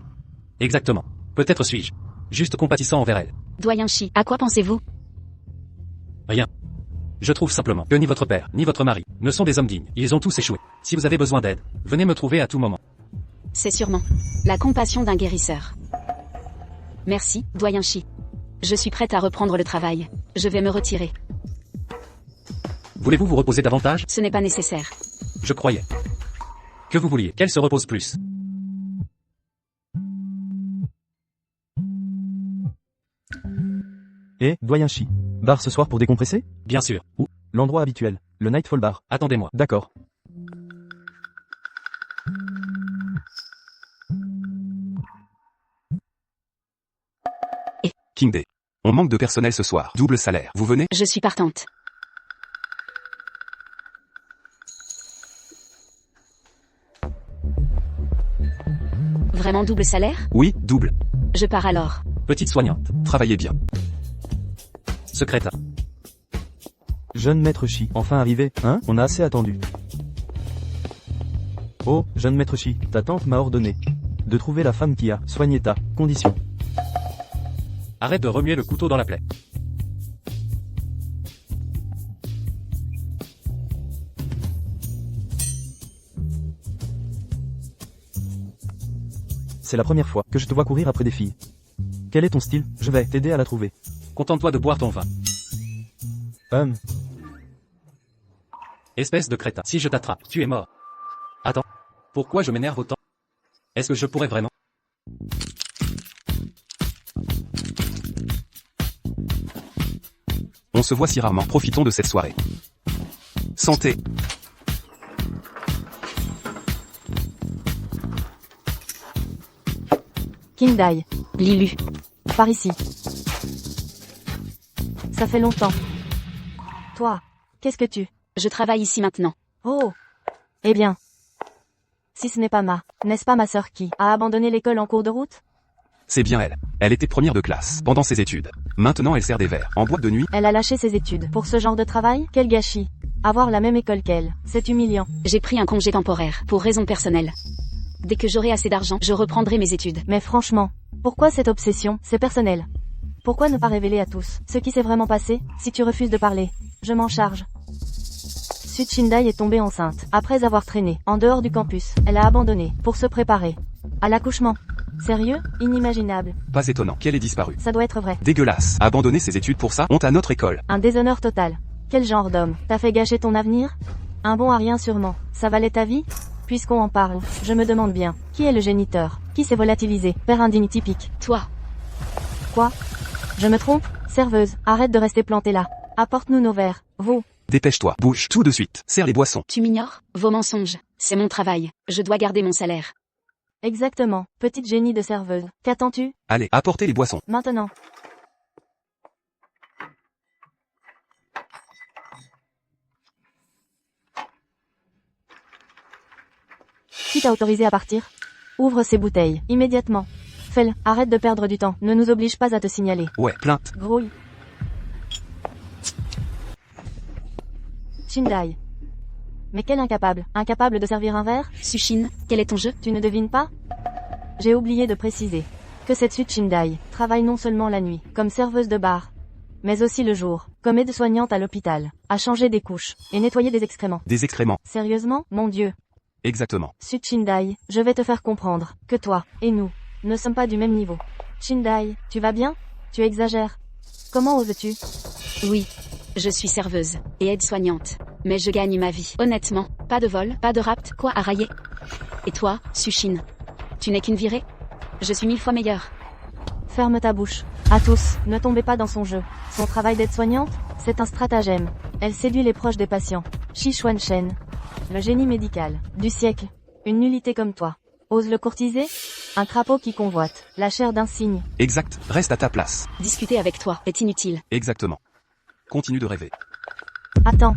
Speaker 6: Exactement. Peut-être suis-je juste compatissant envers elle.
Speaker 2: Doyen Shi, à quoi pensez-vous?
Speaker 6: Rien. Je trouve simplement que ni votre père, ni votre mari ne sont des hommes dignes. Ils ont tous échoué. Si vous avez besoin d'aide, venez me trouver à tout moment.
Speaker 2: C'est sûrement la compassion d'un guérisseur. Merci, Doyen Shi. Je suis prête à reprendre le travail. Je vais me retirer.
Speaker 6: Voulez-vous vous reposer davantage?
Speaker 2: Ce n'est pas nécessaire.
Speaker 6: Je croyais que vous vouliez qu'elle se repose plus.
Speaker 7: Et, doyen Shi. Bar ce soir pour décompresser?
Speaker 6: Bien sûr. Où?
Speaker 7: L'endroit habituel. Le Nightfall Bar.
Speaker 6: Attendez-moi.
Speaker 7: D'accord.
Speaker 1: King Day. On manque de personnel ce soir. Double salaire. Vous venez?
Speaker 2: Je suis partante. Vraiment double salaire?
Speaker 1: Oui, double.
Speaker 2: Je pars alors.
Speaker 6: Petite soignante.
Speaker 1: Travaillez bien.
Speaker 6: Secrétaire.
Speaker 7: Jeune maître Shi. Enfin arrivé, hein? On a assez attendu. Oh, jeune maître Shi, ta tante m'a ordonné de trouver la femme qui a soigné ta condition.
Speaker 6: Arrête de remuer le couteau dans la plaie.
Speaker 7: C'est la première fois que je te vois courir après des filles. Quel est ton style? Je vais t'aider à la trouver.
Speaker 6: Contente-toi de boire ton vin. Espèce de crétin. Si je t'attrape, tu es mort. Attends. Pourquoi je m'énerve autant? Est-ce que je pourrais vraiment?
Speaker 1: On se voit si rarement. Profitons de cette soirée. Santé.
Speaker 3: King Dai.
Speaker 2: Lilu.
Speaker 3: Par ici. Ça fait longtemps. Toi, qu'est-ce que tu...
Speaker 2: Je travaille ici maintenant.
Speaker 3: Oh. Eh bien. Si ce n'est pas n'est-ce pas ma sœur qui a abandonné l'école en cours de route?
Speaker 1: C'est bien elle. Elle était première de classe pendant ses études. Maintenant elle sert des verres en boîte de nuit.
Speaker 3: Elle a lâché ses études pour ce genre de travail? Quel gâchis. Avoir la même école qu'elle, c'est humiliant.
Speaker 2: J'ai pris un congé temporaire, pour raisons personnelles. Dès que j'aurai assez d'argent, je reprendrai mes études.
Speaker 3: Mais franchement, pourquoi cette obsession? C'est personnel. Pourquoi ne pas révéler à tous ce qui s'est vraiment passé? Si tu refuses de parler, je m'en charge. Sud Shindai est tombée enceinte. Après avoir traîné en dehors du campus, elle a abandonné pour se préparer à l'accouchement. Sérieux? Inimaginable.
Speaker 1: Pas étonnant qu'elle ait disparu.
Speaker 3: Ça doit être vrai.
Speaker 1: Dégueulasse. Abandonner ses études pour ça? Honte à notre école.
Speaker 3: Un déshonneur total. Quel genre d'homme? T'as fait gâcher ton avenir? Un bon à rien sûrement. Ça valait ta vie? Puisqu'on en parle, je me demande bien, qui est le géniteur? Qui s'est volatilisé? Père indigne typique.
Speaker 2: Toi.
Speaker 3: Quoi? Je me trompe? Serveuse, arrête de rester plantée là. Apporte-nous nos verres. Vous.
Speaker 1: Dépêche-toi. Bouge tout de suite. Serre les boissons.
Speaker 2: Tu m'ignores? Vos mensonges. C'est mon travail. Je dois garder mon salaire.
Speaker 3: Exactement. Petite génie de serveuse. Qu'attends-tu?
Speaker 1: Allez, apportez les boissons.
Speaker 3: Maintenant. Qui t'a autorisé à partir? Ouvre ces bouteilles, immédiatement. Fais-le, arrête de perdre du temps, ne nous oblige pas à te signaler.
Speaker 1: Ouais, plainte.
Speaker 3: Grouille. Shindai. Mais quel incapable, incapable de servir un verre?
Speaker 2: Sushin, quel est ton jeu?
Speaker 3: Tu ne devines pas? J'ai oublié de préciser que cette Sud Shindai travaille non seulement la nuit, comme serveuse de bar, mais aussi le jour, comme aide-soignante à l'hôpital, à changer des couches, et nettoyer des excréments.
Speaker 1: Des excréments.
Speaker 3: Sérieusement, mon Dieu.
Speaker 1: Exactement.
Speaker 3: Sud Shindai, je vais te faire comprendre que toi et nous ne sommes pas du même niveau. Shindai, tu vas bien? Tu exagères. Comment oses-tu?
Speaker 2: Oui. Je suis serveuse et aide-soignante. Mais je gagne ma vie. Honnêtement, pas de vol, pas de rapt, quoi à railler. Et toi, Sushin? Tu n'es qu'une virée? Je suis 1000 fois meilleure.
Speaker 3: Ferme ta bouche. À tous, ne tombez pas dans son jeu. Son travail d'aide-soignante, c'est un stratagème. Elle séduit les proches des patients. Shi Xuan Shen. Le génie médical du siècle. Une nullité comme toi. Ose le courtiser? Un crapaud qui convoite la chair d'un cygne.
Speaker 1: Exact. Reste à ta place.
Speaker 2: Discuter avec toi est inutile.
Speaker 1: Exactement. Continue de rêver.
Speaker 3: Attends.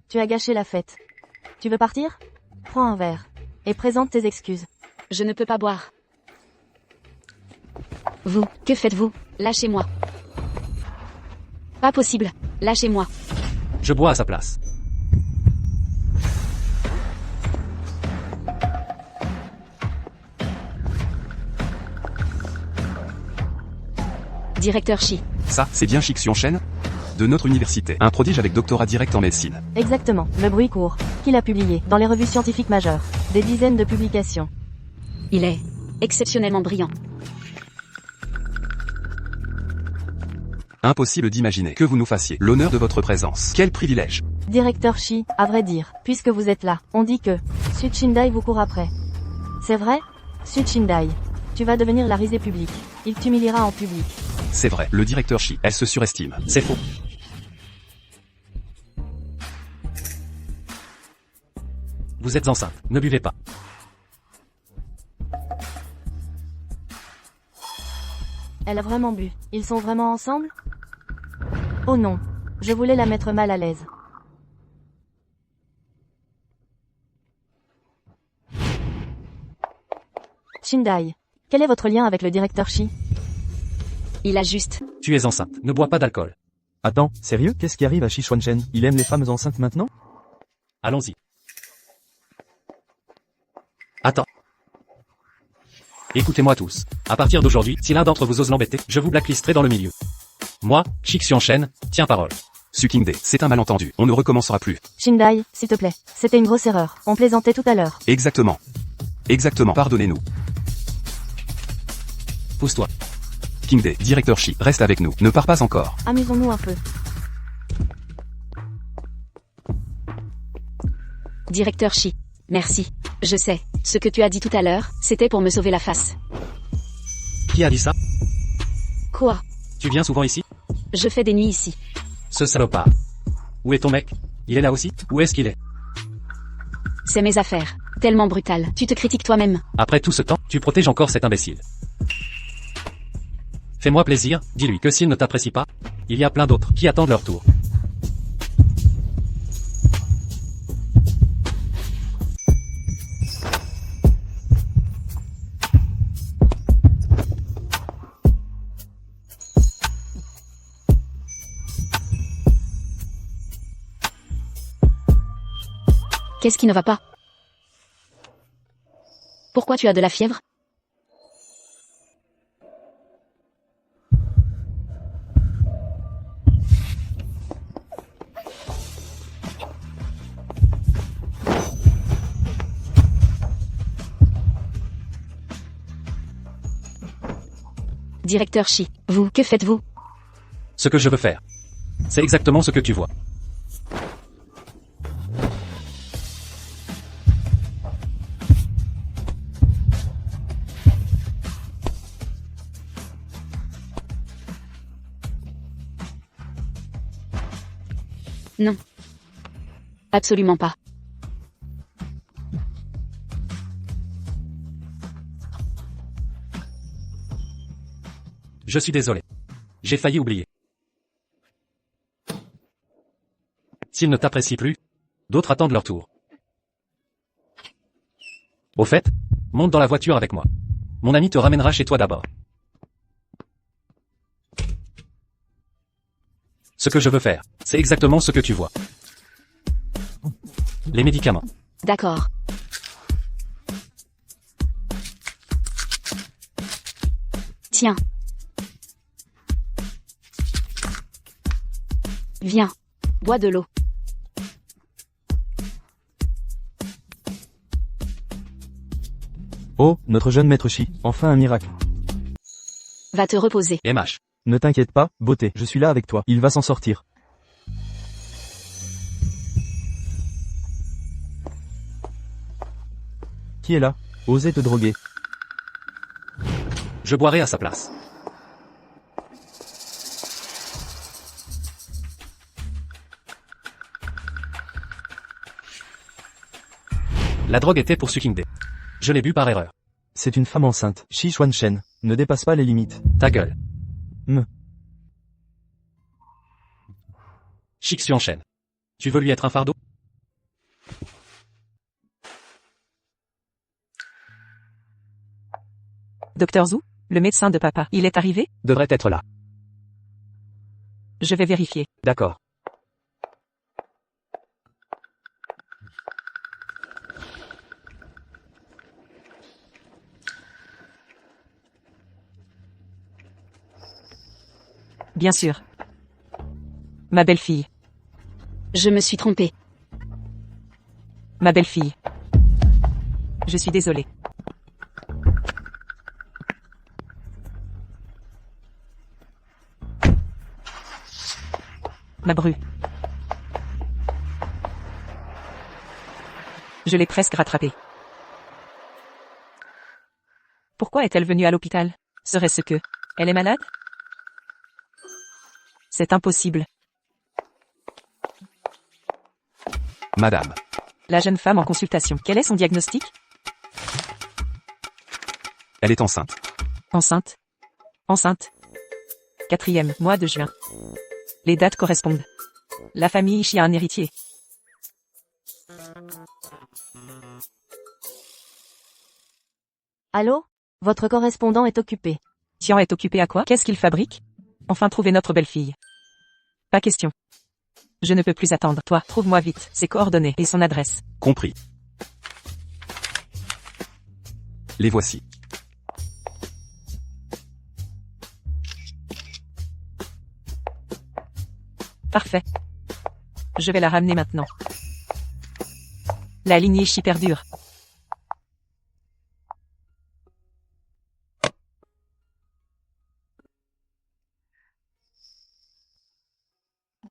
Speaker 3: Tu as gâché la fête. Tu veux partir? Prends un verre. Et présente tes excuses.
Speaker 2: Je ne peux pas boire. Vous, que faites-vous? Lâchez-moi. Pas possible. Lâchez-moi.
Speaker 6: Je bois à sa place.
Speaker 2: Directeur Shi.
Speaker 1: Ça, c'est bien Shik Xiong-Shen? De notre université. Un prodige avec doctorat direct en médecine.
Speaker 3: Exactement, le bruit court. Qu'il a publié, dans les revues scientifiques majeures. Des dizaines de publications.
Speaker 2: Il est exceptionnellement brillant.
Speaker 1: Impossible d'imaginer que vous nous fassiez l'honneur de votre présence. Quel privilège.
Speaker 3: Directeur Shi, à vrai dire, puisque vous êtes là, on dit que Sud Shindai vous court après. C'est vrai? Sud Shindai. Tu vas devenir la risée publique. Il t'humiliera en public.
Speaker 1: C'est vrai, le directeur Shi, elle se surestime.
Speaker 6: C'est faux. Vous êtes enceinte, ne buvez pas.
Speaker 3: Elle a vraiment bu. Ils sont vraiment ensemble? Oh non. Je voulais la mettre mal à l'aise. Shindai. Quel est votre lien avec le directeur Shi?
Speaker 2: Il a juste.
Speaker 6: Tu es enceinte, ne bois pas d'alcool.
Speaker 7: Attends, sérieux? Qu'est-ce qui arrive à Shi Xuan-Shen? Il aime les femmes enceintes maintenant?
Speaker 6: Allons-y. Attends. Écoutez-moi tous. À partir d'aujourd'hui, si l'un d'entre vous ose l'embêter, je vous blacklisterai dans le milieu. Moi, Shik Xiong-Shen, tiens parole.
Speaker 1: Sukingde, c'est un malentendu. On ne recommencera plus.
Speaker 3: Shindai, s'il te plaît. C'était une grosse erreur. On plaisantait tout à l'heure.
Speaker 1: Exactement. Exactement, pardonnez-nous.
Speaker 6: Pousse-toi.
Speaker 1: Kingde, directeur Shi, reste avec nous. Ne pars pas encore.
Speaker 3: Amusons-nous un peu.
Speaker 2: Directeur Shi. Merci. Je sais. Ce que tu as dit tout à l'heure, c'était pour me sauver la face.
Speaker 6: Qui a dit ça?
Speaker 2: Quoi?
Speaker 6: Tu viens souvent ici?
Speaker 2: Je fais des nuits ici.
Speaker 6: Ce salopard. Où est ton mec? Il est là aussi? Où est-ce qu'il est?
Speaker 2: C'est mes affaires. Tellement brutal. Tu te critiques toi-même.
Speaker 6: Après tout ce temps, tu protèges encore cet imbécile. Fais-moi plaisir, dis-lui que s'il ne t'apprécie pas, il y a plein d'autres qui attendent leur tour.
Speaker 2: Qu'est-ce qui ne va pas? Pourquoi tu as de la fièvre? Directeur Shi, vous, que faites-vous?
Speaker 6: Ce que je veux faire. C'est exactement ce que tu vois.
Speaker 2: Non. Absolument pas.
Speaker 6: Je suis désolé. J'ai failli oublier. S'ils ne t'apprécient plus, d'autres attendent leur tour. Au fait, monte dans la voiture avec moi. Mon ami te ramènera chez toi d'abord. Ce que je veux faire, c'est exactement ce que tu vois. Les médicaments.
Speaker 2: D'accord. Tiens. Viens. Bois de l'eau.
Speaker 7: Oh, notre jeune maître Shi, enfin un miracle.
Speaker 2: Va te reposer.
Speaker 6: MH.
Speaker 7: Ne t'inquiète pas, beauté, je suis là avec toi, il va s'en sortir. Qui est là? Osez te droguer.
Speaker 6: Je boirai à sa place. La drogue était pour Sukingde. Je l'ai bu par erreur.
Speaker 7: C'est une femme enceinte, Shi Xuan-Shen. Ne dépasse pas les limites.
Speaker 6: Ta gueule.
Speaker 7: Me.
Speaker 6: Shik Xiong-Shen. Tu veux lui être un fardeau?
Speaker 5: Docteur Zhu, le médecin de papa, il est arrivé?
Speaker 4: Devrait être là.
Speaker 5: Je vais vérifier.
Speaker 4: D'accord.
Speaker 5: Bien sûr. Ma belle-fille.
Speaker 2: Je me suis trompée.
Speaker 5: Ma belle-fille. Je suis désolée. Ma bru. Je l'ai presque rattrapée. Pourquoi est-elle venue à l'hôpital? Serait-ce que elle est malade? C'est impossible.
Speaker 1: Madame.
Speaker 5: La jeune femme en consultation. Quel est son diagnostic?
Speaker 1: Elle est enceinte.
Speaker 5: Enceinte. Enceinte. 4e mois de juin. Les dates correspondent. La famille Ishii a un héritier.
Speaker 3: Allô? Votre correspondant est occupé.
Speaker 5: Tian est occupé à quoi? Qu'est-ce qu'il fabrique? Enfin trouver notre belle-fille. Pas question. Je ne peux plus attendre. Toi, trouve-moi vite ses coordonnées et son adresse.
Speaker 1: Compris. Les voici.
Speaker 5: Parfait. Je vais la ramener maintenant. La lignée Ishii perdure.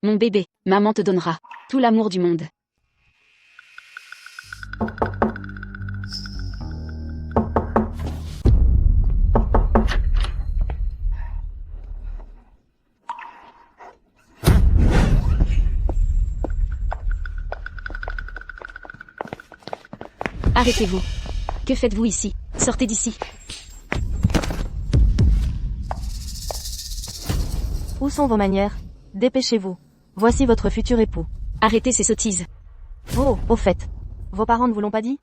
Speaker 2: Mon bébé, maman te donnera tout l'amour du monde. Arrêtez-vous. Que faites-vous ici? Sortez d'ici.
Speaker 3: Où sont vos manières? Dépêchez-vous. Voici votre futur époux.
Speaker 2: Arrêtez ces sottises.
Speaker 3: Oh, au fait. Vos parents ne vous l'ont pas dit?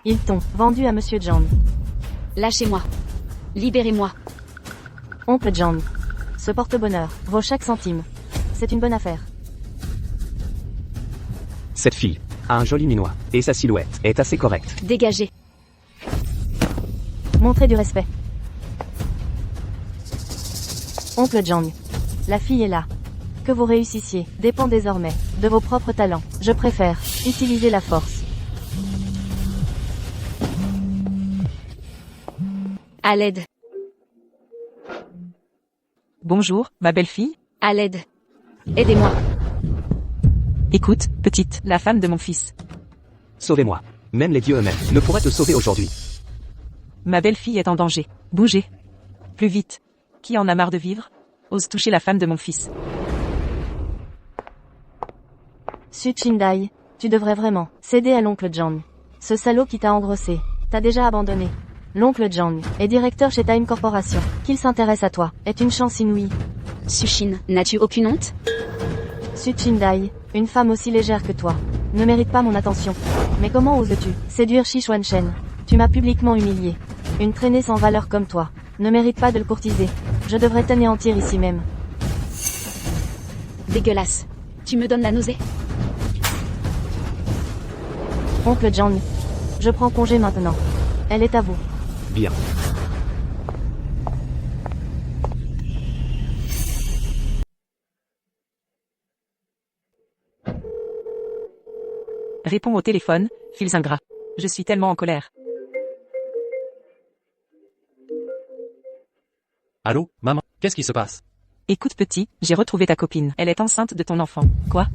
Speaker 3: Ils t'ont vendu à Monsieur Zhang.
Speaker 2: Lâchez-moi. Libérez-moi.
Speaker 3: Oncle Zhang. Ce porte-bonheur vaut chaque centime. C'est une bonne affaire.
Speaker 4: Cette fille a un joli minois, et sa silhouette est assez correcte.
Speaker 2: Dégagez.
Speaker 3: Montrez du respect. Oncle Zhang. La fille est là. Que vous réussissiez dépend désormais de vos propres talents. Je préfère utiliser la force.
Speaker 2: À l'aide.
Speaker 5: Bonjour, ma belle-fille.
Speaker 2: À l'aide. Aidez-moi.
Speaker 5: Écoute, petite, la femme de mon fils.
Speaker 4: Sauvez-moi. Même les dieux eux-mêmes ne pourraient te sauver aujourd'hui.
Speaker 5: Ma belle-fille est en danger. Bougez. Plus vite. Qui en a marre de vivre? Ose toucher la femme de mon fils.
Speaker 3: Su Chindai, tu devrais vraiment céder à l'oncle Zhang. Ce salaud qui t'a engrossé, t'a déjà abandonné. L'oncle Zhang est directeur chez Time Corporation. Qu'il s'intéresse à toi est une chance inouïe.
Speaker 2: Sushin, n'as-tu aucune honte?
Speaker 3: Su Chindai, une femme aussi légère que toi, ne mérite pas mon attention. Mais comment oses-tu séduire Shi Xuanshen? Tu m'as publiquement humilié. Une traînée sans valeur comme toi ne mérite pas de le courtiser. Je devrais t'anéantir ici même.
Speaker 2: Dégueulasse. Tu me donnes la nausée?
Speaker 3: Oncle Zhang, je prends congé maintenant. Elle est à vous.
Speaker 4: Bien.
Speaker 5: Réponds au téléphone, fils ingrats. Je suis tellement en colère.
Speaker 6: Allô, maman, qu'est-ce qui se passe?
Speaker 5: Écoute petit, j'ai retrouvé ta copine. Elle est enceinte de ton enfant. Quoi?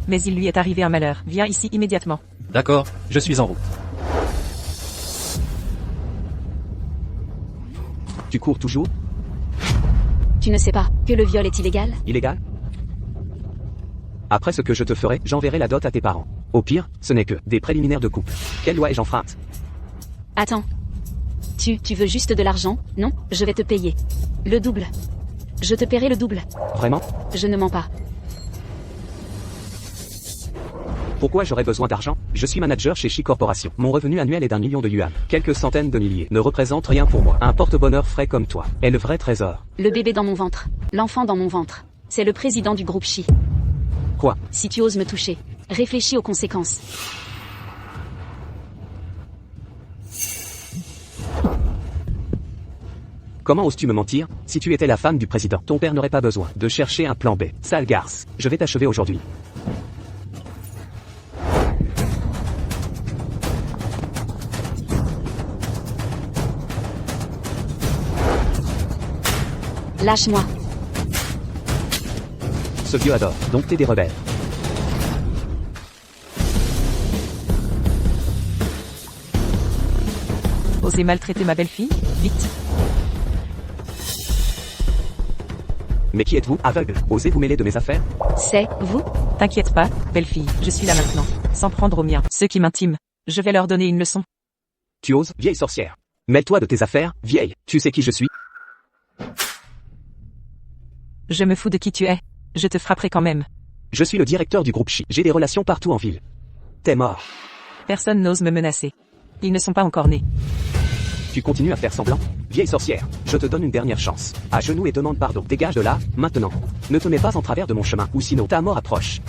Speaker 5: Mais il lui est arrivé un malheur. Viens ici immédiatement.
Speaker 6: D'accord, je suis en route.
Speaker 4: Tu cours toujours?
Speaker 2: Tu ne sais pas que le viol est illégal?
Speaker 4: Illégal? Après ce que je te ferai, j'enverrai la dot à tes parents. Au pire, ce n'est que des préliminaires de couple. Quelle loi ai-je enfreinte?
Speaker 2: Attends. Tu veux juste de l'argent? Non, je vais te payer. Le double. Je te paierai le double.
Speaker 4: Vraiment?
Speaker 2: Je ne mens pas.
Speaker 4: Pourquoi j'aurais besoin d'argent? Je suis manager chez Shi Corporation. Mon revenu annuel est d'1 million de yuan. Quelques centaines de milliers ne représentent rien pour moi. Un porte-bonheur frais comme toi est le vrai trésor.
Speaker 2: Le bébé dans mon ventre. L'enfant dans mon ventre. C'est le président du groupe Shi.
Speaker 4: Quoi?
Speaker 2: Si tu oses me toucher, réfléchis aux conséquences.
Speaker 4: Comment oses-tu me mentir? Si tu étais la femme du président, ton père n'aurait pas besoin de chercher un plan B. Sale garce, je vais t'achever aujourd'hui.
Speaker 2: Lâche-moi.
Speaker 4: Ce vieux adore, donc t'es des rebelles.
Speaker 5: Osez maltraiter ma belle-fille? Vite.
Speaker 4: Mais qui êtes-vous, aveugle? Osez vous mêler de mes affaires?
Speaker 2: C'est, vous?
Speaker 5: T'inquiète pas, belle-fille, je suis là maintenant. Sans prendre aux miens. Ceux qui m'intiment. Je vais leur donner une leçon.
Speaker 4: Tu oses, vieille sorcière. Mêle-toi de tes affaires, vieille. Tu sais qui je suis?
Speaker 5: Je me fous de qui tu es. Je te frapperai quand même.
Speaker 4: Je suis le directeur du groupe Shi. J'ai des relations partout en ville. T'es mort.
Speaker 5: Personne n'ose me menacer. Ils ne sont pas encore nés.
Speaker 4: Tu continues à faire semblant? Vieille sorcière, je te donne une dernière chance. À genoux et demande pardon. Dégage de là, maintenant. Ne te mets pas en travers de mon chemin, ou sinon ta mort approche.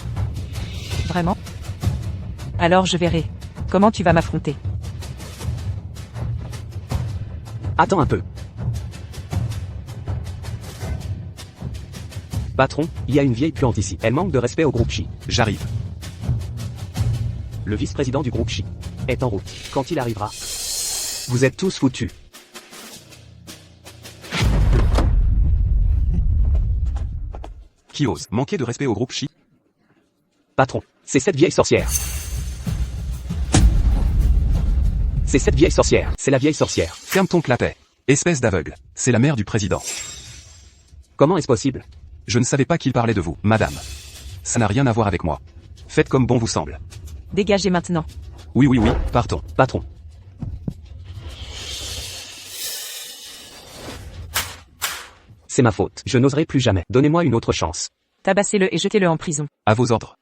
Speaker 5: Vraiment? Alors je verrai. Comment tu vas m'affronter?
Speaker 4: Attends un peu. Patron, il y a une vieille puante ici. Elle manque de respect au groupe Shi.
Speaker 1: J'arrive.
Speaker 4: Le vice-président du groupe Shi est en route. Quand il arrivera, vous êtes tous foutus.
Speaker 1: Qui ose manquer de respect au groupe Shi?
Speaker 4: Patron, c'est cette vieille sorcière. C'est cette vieille sorcière. C'est la vieille sorcière.
Speaker 1: Ferme ton clapet. Espèce d'aveugle. C'est la mère du président.
Speaker 4: Comment est-ce possible?
Speaker 1: Je ne savais pas qu'il parlait de vous, madame. Ça n'a rien à voir avec moi. Faites comme bon vous semble.
Speaker 5: Dégagez maintenant.
Speaker 1: Oui, oui, oui, partons.
Speaker 4: Patron. C'est ma faute. Je n'oserai plus jamais. Donnez-moi une autre chance.
Speaker 5: Tabassez-le et jetez-le en prison.
Speaker 1: À vos ordres.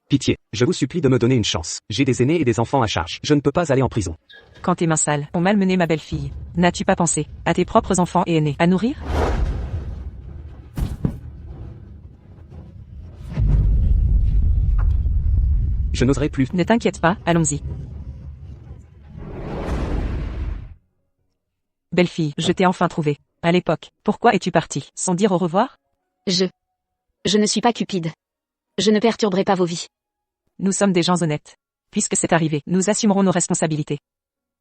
Speaker 4: Pitié, je vous supplie de me donner une chance. J'ai des aînés et des enfants à charge. Je ne peux pas aller en prison.
Speaker 5: Quand tes mains sales ont malmené ma belle-fille, n'as-tu pas pensé à tes propres enfants et aînés à nourrir?
Speaker 4: Je n'oserai plus.
Speaker 5: Ne t'inquiète pas, allons-y. Belle-fille, je t'ai enfin trouvée. À l'époque, pourquoi es-tu partie, sans dire au revoir?
Speaker 2: Je ne suis pas cupide. Je ne perturberai pas vos vies.
Speaker 5: Nous sommes des gens honnêtes. Puisque c'est arrivé, nous assumerons nos responsabilités.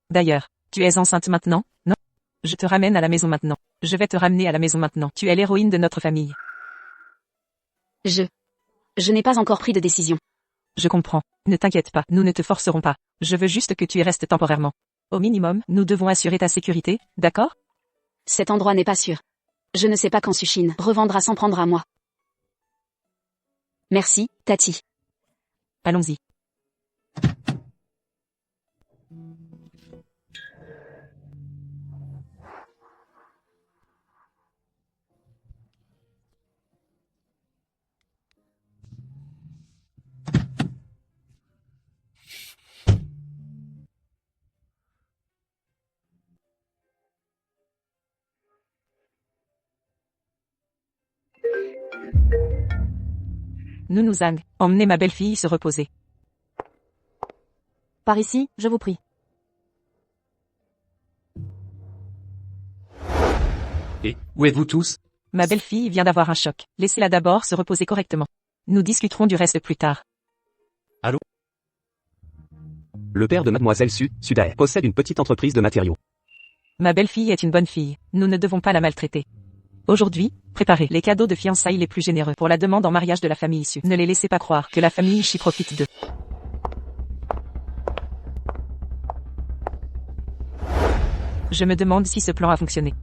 Speaker 5: D'ailleurs, tu es enceinte maintenant, non? Je te ramène à la maison maintenant. Je vais te ramener à la maison maintenant. Tu es l'héroïne de notre famille.
Speaker 2: Je n'ai pas encore pris de décision.
Speaker 5: Je comprends. Ne t'inquiète pas, nous ne te forcerons pas. Je veux juste que tu y restes temporairement. Au minimum, nous devons assurer ta sécurité, d'accord?
Speaker 2: Cet endroit n'est pas sûr. Je ne sais pas quand Sushin revendra s'en prendre à moi. Merci, Tati.
Speaker 5: Allons-y. Nounou Zhang, emmenez ma belle-fille se reposer.
Speaker 3: Par ici, je vous prie.
Speaker 6: Et, où êtes-vous tous?
Speaker 5: Ma belle-fille vient d'avoir un choc. Laissez-la d'abord se reposer correctement. Nous discuterons du reste plus tard.
Speaker 4: Le père de mademoiselle Sudae, possède une petite entreprise de matériaux.
Speaker 5: Ma belle-fille est une bonne fille. Nous ne devons pas la maltraiter. Aujourd'hui, préparez les cadeaux de fiançailles les plus généreux pour la demande en mariage de la famille issue. Ne les laissez pas croire que la famille Shi profite d'eux. Je me demande si ce plan a fonctionné.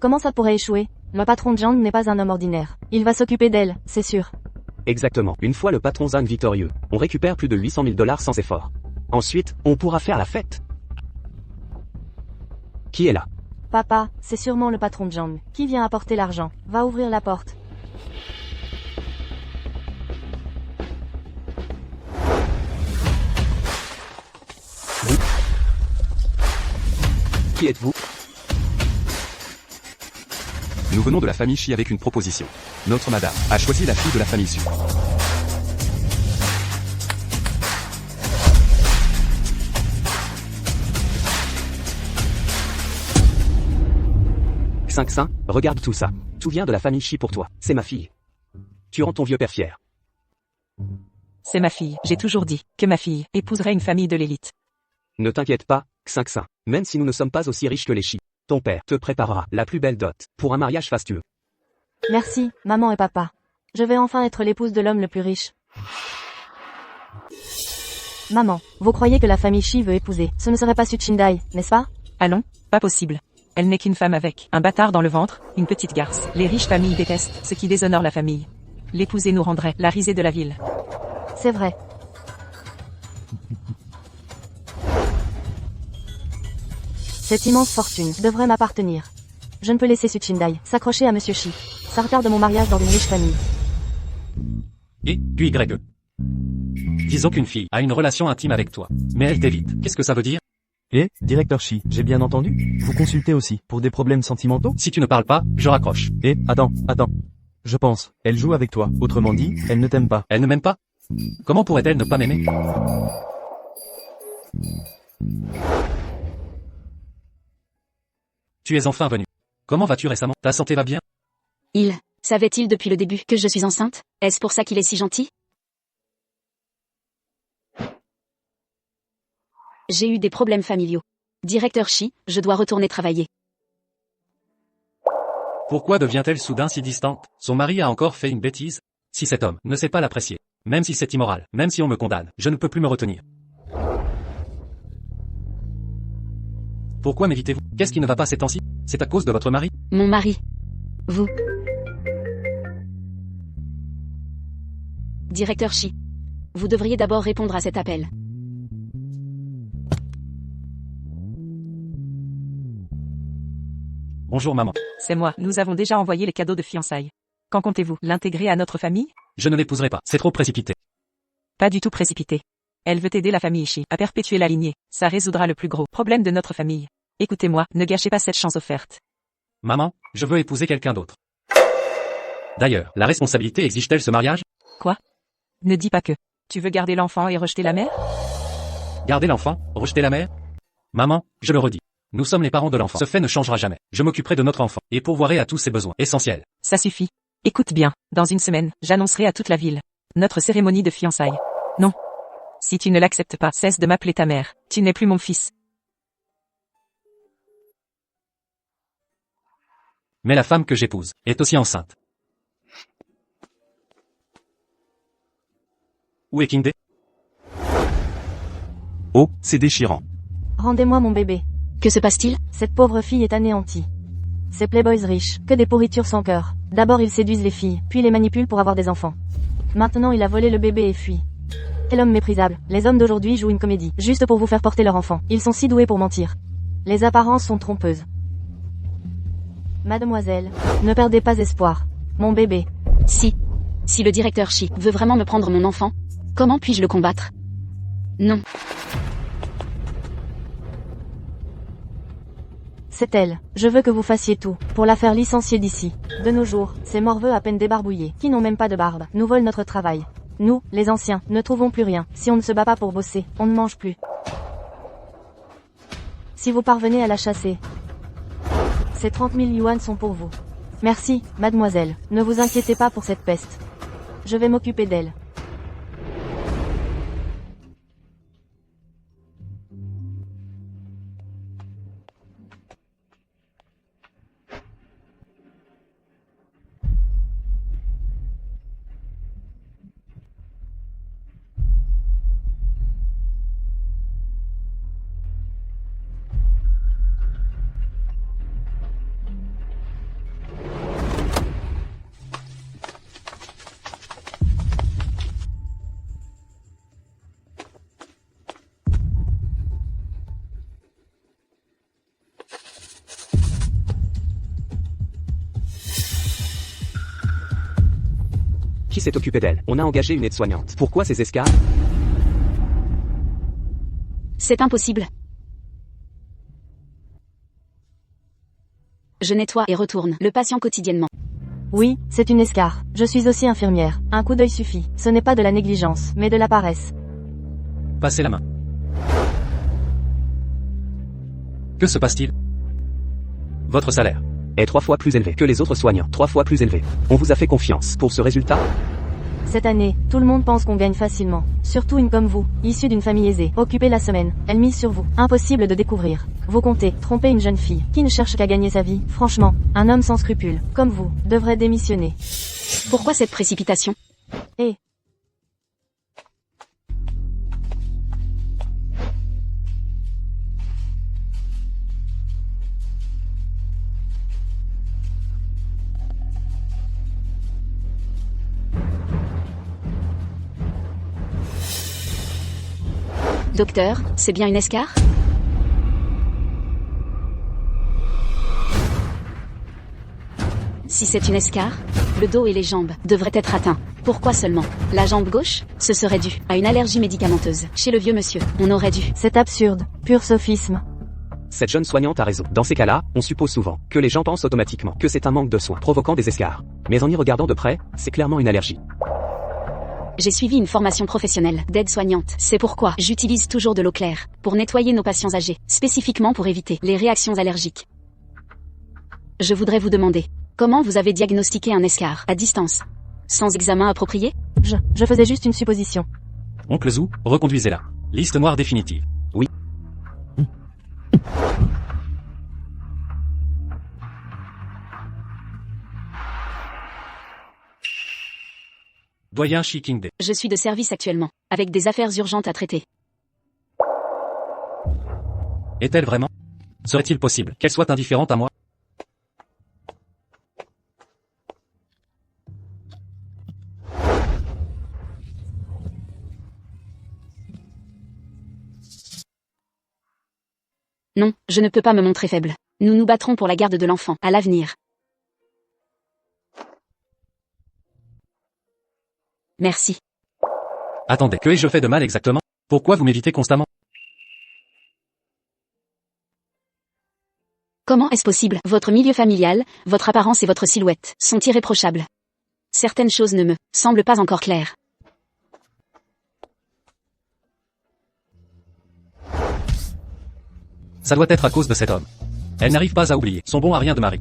Speaker 3: Comment ça pourrait échouer? Le patron Zhang n'est pas un homme ordinaire. Il va s'occuper d'elle, c'est sûr.
Speaker 4: Exactement. Une fois le patron Zhang victorieux, on récupère plus de 800 000 $ sans effort. Ensuite, on pourra faire la fête. Qui est là?
Speaker 3: Papa, c'est sûrement le patron Zhang. Qui vient apporter l'argent? Va ouvrir la porte.
Speaker 4: Qui êtes-vous?
Speaker 1: Nous venons de la famille Shi avec une proposition. Notre madame a choisi la fille de la famille Su.
Speaker 4: Cinq, regarde tout ça. Tout vient de la famille Shi pour toi. C'est ma fille. Tu rends ton vieux père fier.
Speaker 5: C'est ma fille. J'ai toujours dit que ma fille épouserait une famille de l'élite.
Speaker 4: Ne t'inquiète pas, Cinq. Même si nous ne sommes pas aussi riches que les Shi, ton père te préparera la plus belle dot pour un mariage fastueux.
Speaker 3: Merci, maman et papa. Je vais enfin être l'épouse de l'homme le plus riche. Maman, vous croyez que la famille Shi veut épouser? Ce ne serait pas Suchindai, n'est-ce pas?
Speaker 5: Allons, pas possible. Elle n'est qu'une femme avec un bâtard dans le ventre, une petite garce. Les riches familles détestent ce qui déshonore la famille. L'épouser nous rendrait la risée de la ville.
Speaker 3: C'est vrai. Cette immense fortune devrait m'appartenir. Je ne peux laisser Suchindai s'accrocher à Monsieur Shi. Ça retarde mon mariage dans une riche famille.
Speaker 6: Et, QYE. Disons qu'une fille a une relation intime avec toi, mais elle t'évite. Qu'est-ce que ça veut dire?
Speaker 7: Et, directeur Shi, j'ai bien entendu? Vous consultez aussi, pour des problèmes sentimentaux?
Speaker 6: Si tu ne parles pas, je raccroche.
Speaker 7: Et, attends. Je pense, elle joue avec toi, autrement dit, elle ne t'aime pas.
Speaker 6: Elle ne m'aime pas? Comment pourrait-elle ne pas m'aimer? Tu es enfin venu. Comment vas-tu récemment? Ta santé va bien?
Speaker 2: Il savait-il depuis le début que je suis enceinte? Est-ce pour ça qu'il est si gentil? J'ai eu des problèmes familiaux. Directeur Shi, je dois retourner travailler.
Speaker 6: Pourquoi devient-elle soudain si distante? Son mari a encore fait une bêtise? Si cet homme ne sait pas l'apprécier, même si c'est immoral, même si on me condamne, je ne peux plus me retenir. Pourquoi m'évitez-vous? Qu'est-ce qui ne va pas ces temps-ci? C'est à cause de votre mari?
Speaker 2: Mon mari. Vous. Directeur Shi. Vous devriez d'abord répondre à cet appel.
Speaker 6: Bonjour maman.
Speaker 5: C'est moi. Nous avons déjà envoyé les cadeaux de fiançailles. Quand comptez-vous l'intégrer à notre famille?
Speaker 6: Je ne l'épouserai pas, c'est trop précipité.
Speaker 5: Pas du tout précipité. Elle veut aider la famille Shi à perpétuer la lignée. Ça résoudra le plus gros problème de notre famille. Écoutez-moi, ne gâchez pas cette chance offerte.
Speaker 6: Maman, je veux épouser quelqu'un d'autre. D'ailleurs, la responsabilité exige-t-elle ce mariage?
Speaker 5: Quoi? Ne dis pas que tu veux garder l'enfant et rejeter la mère?
Speaker 6: Garder l'enfant, rejeter la mère? Maman, je le redis. Nous sommes les parents de l'enfant. Ce fait ne changera jamais. Je m'occuperai de notre enfant et pourvoirai à tous ses besoins essentiels.
Speaker 5: Ça suffit. Écoute bien, dans une semaine, j'annoncerai à toute la ville notre cérémonie de fiançailles. Non. Si tu ne l'acceptes pas, cesse de m'appeler ta mère. Tu n'es plus mon fils.
Speaker 6: Mais la femme que j'épouse est aussi enceinte. Où est Kingdé?
Speaker 1: Oh, c'est déchirant.
Speaker 3: Rendez-moi mon bébé.
Speaker 2: Que se passe-t-il?
Speaker 3: Cette pauvre fille est anéantie. Ces playboys riches, que des pourritures sans cœur. D'abord ils séduisent les filles, puis les manipulent pour avoir des enfants. Maintenant il a volé le bébé et fuit. Quel homme méprisable. Les hommes d'aujourd'hui jouent une comédie, juste pour vous faire porter leur enfant. Ils sont si doués pour mentir. Les apparences sont trompeuses. Mademoiselle, ne perdez pas espoir. Mon bébé.
Speaker 2: Si le directeur Shi veut vraiment me prendre mon enfant, comment puis-je le combattre? Non.
Speaker 3: C'est elle. Je veux que vous fassiez tout, pour la faire licencier d'ici. De nos jours, ces morveux à peine débarbouillés, qui n'ont même pas de barbe, nous volent notre travail. Nous, les anciens, ne trouvons plus rien. Si on ne se bat pas pour bosser, on ne mange plus. Si vous parvenez à la chasser, ces 30 000 yuans sont pour vous. Merci, mademoiselle. Ne vous inquiétez pas pour cette peste. Je vais m'occuper d'elle.
Speaker 4: Qui s'est occupé d'elle? On a engagé une aide-soignante. Pourquoi ces escars?
Speaker 2: C'est impossible. Je nettoie et retourne le patient quotidiennement.
Speaker 3: Oui, c'est une escarre. Je suis aussi infirmière. Un coup d'œil suffit. Ce n'est pas de la négligence, mais de la paresse.
Speaker 6: Passez la main. Que se passe-t-il? Votre salaire
Speaker 4: Est 3 fois plus élevé que les autres soignants. 3 fois plus élevé. On vous a fait confiance pour ce résultat?
Speaker 3: Cette année, tout le monde pense qu'on gagne facilement. Surtout une comme vous, issue d'une famille aisée, occupée la semaine. Elle mise sur vous. Impossible de découvrir. Vous comptez, tromper une jeune fille, qui ne cherche qu'à gagner sa vie. Franchement, un homme sans scrupules, comme vous, devrait démissionner.
Speaker 2: Pourquoi cette précipitation?
Speaker 3: Et
Speaker 2: Docteur, c'est bien une escarre? Si c'est une escarre, le dos et les jambes devraient être atteints. Pourquoi seulement la jambe gauche? Ce serait dû à une allergie médicamenteuse. Chez le vieux monsieur, on aurait dû.
Speaker 3: c'est absurde, pur sophisme.
Speaker 4: Cette jeune soignante a raison. Dans ces cas-là, on suppose souvent que les gens pensent automatiquement que c'est un manque de soins provoquant des escarres. Mais en y regardant de près, c'est clairement une allergie.
Speaker 2: J'ai suivi une formation professionnelle d'aide-soignante. C'est pourquoi j'utilise toujours de l'eau claire pour nettoyer nos patients âgés, spécifiquement pour éviter les réactions allergiques. Je voudrais vous demander, comment vous avez diagnostiqué un escarre à distance? Sans examen approprié?
Speaker 3: Je faisais juste une supposition.
Speaker 6: Oncle Zou, reconduisez-la. Liste noire définitive. Doyen Shi King-dae.
Speaker 2: Je suis de service actuellement, avec des affaires urgentes à traiter.
Speaker 6: Est-elle vraiment? Serait-il possible qu'elle soit indifférente à moi?
Speaker 2: Non, je ne peux pas me montrer faible. Nous nous battrons pour la garde de l'enfant, à l'avenir. Merci.
Speaker 6: Attendez, que ai-je fait de mal exactement? Pourquoi vous m'évitez constamment?
Speaker 2: Comment est-ce possible? Votre milieu familial, votre apparence et votre silhouette sont irréprochables. Certaines choses ne me semblent pas encore claires.
Speaker 6: Ça doit être à cause de cet homme. Elle n'arrive pas à oublier son bon à rien de mari.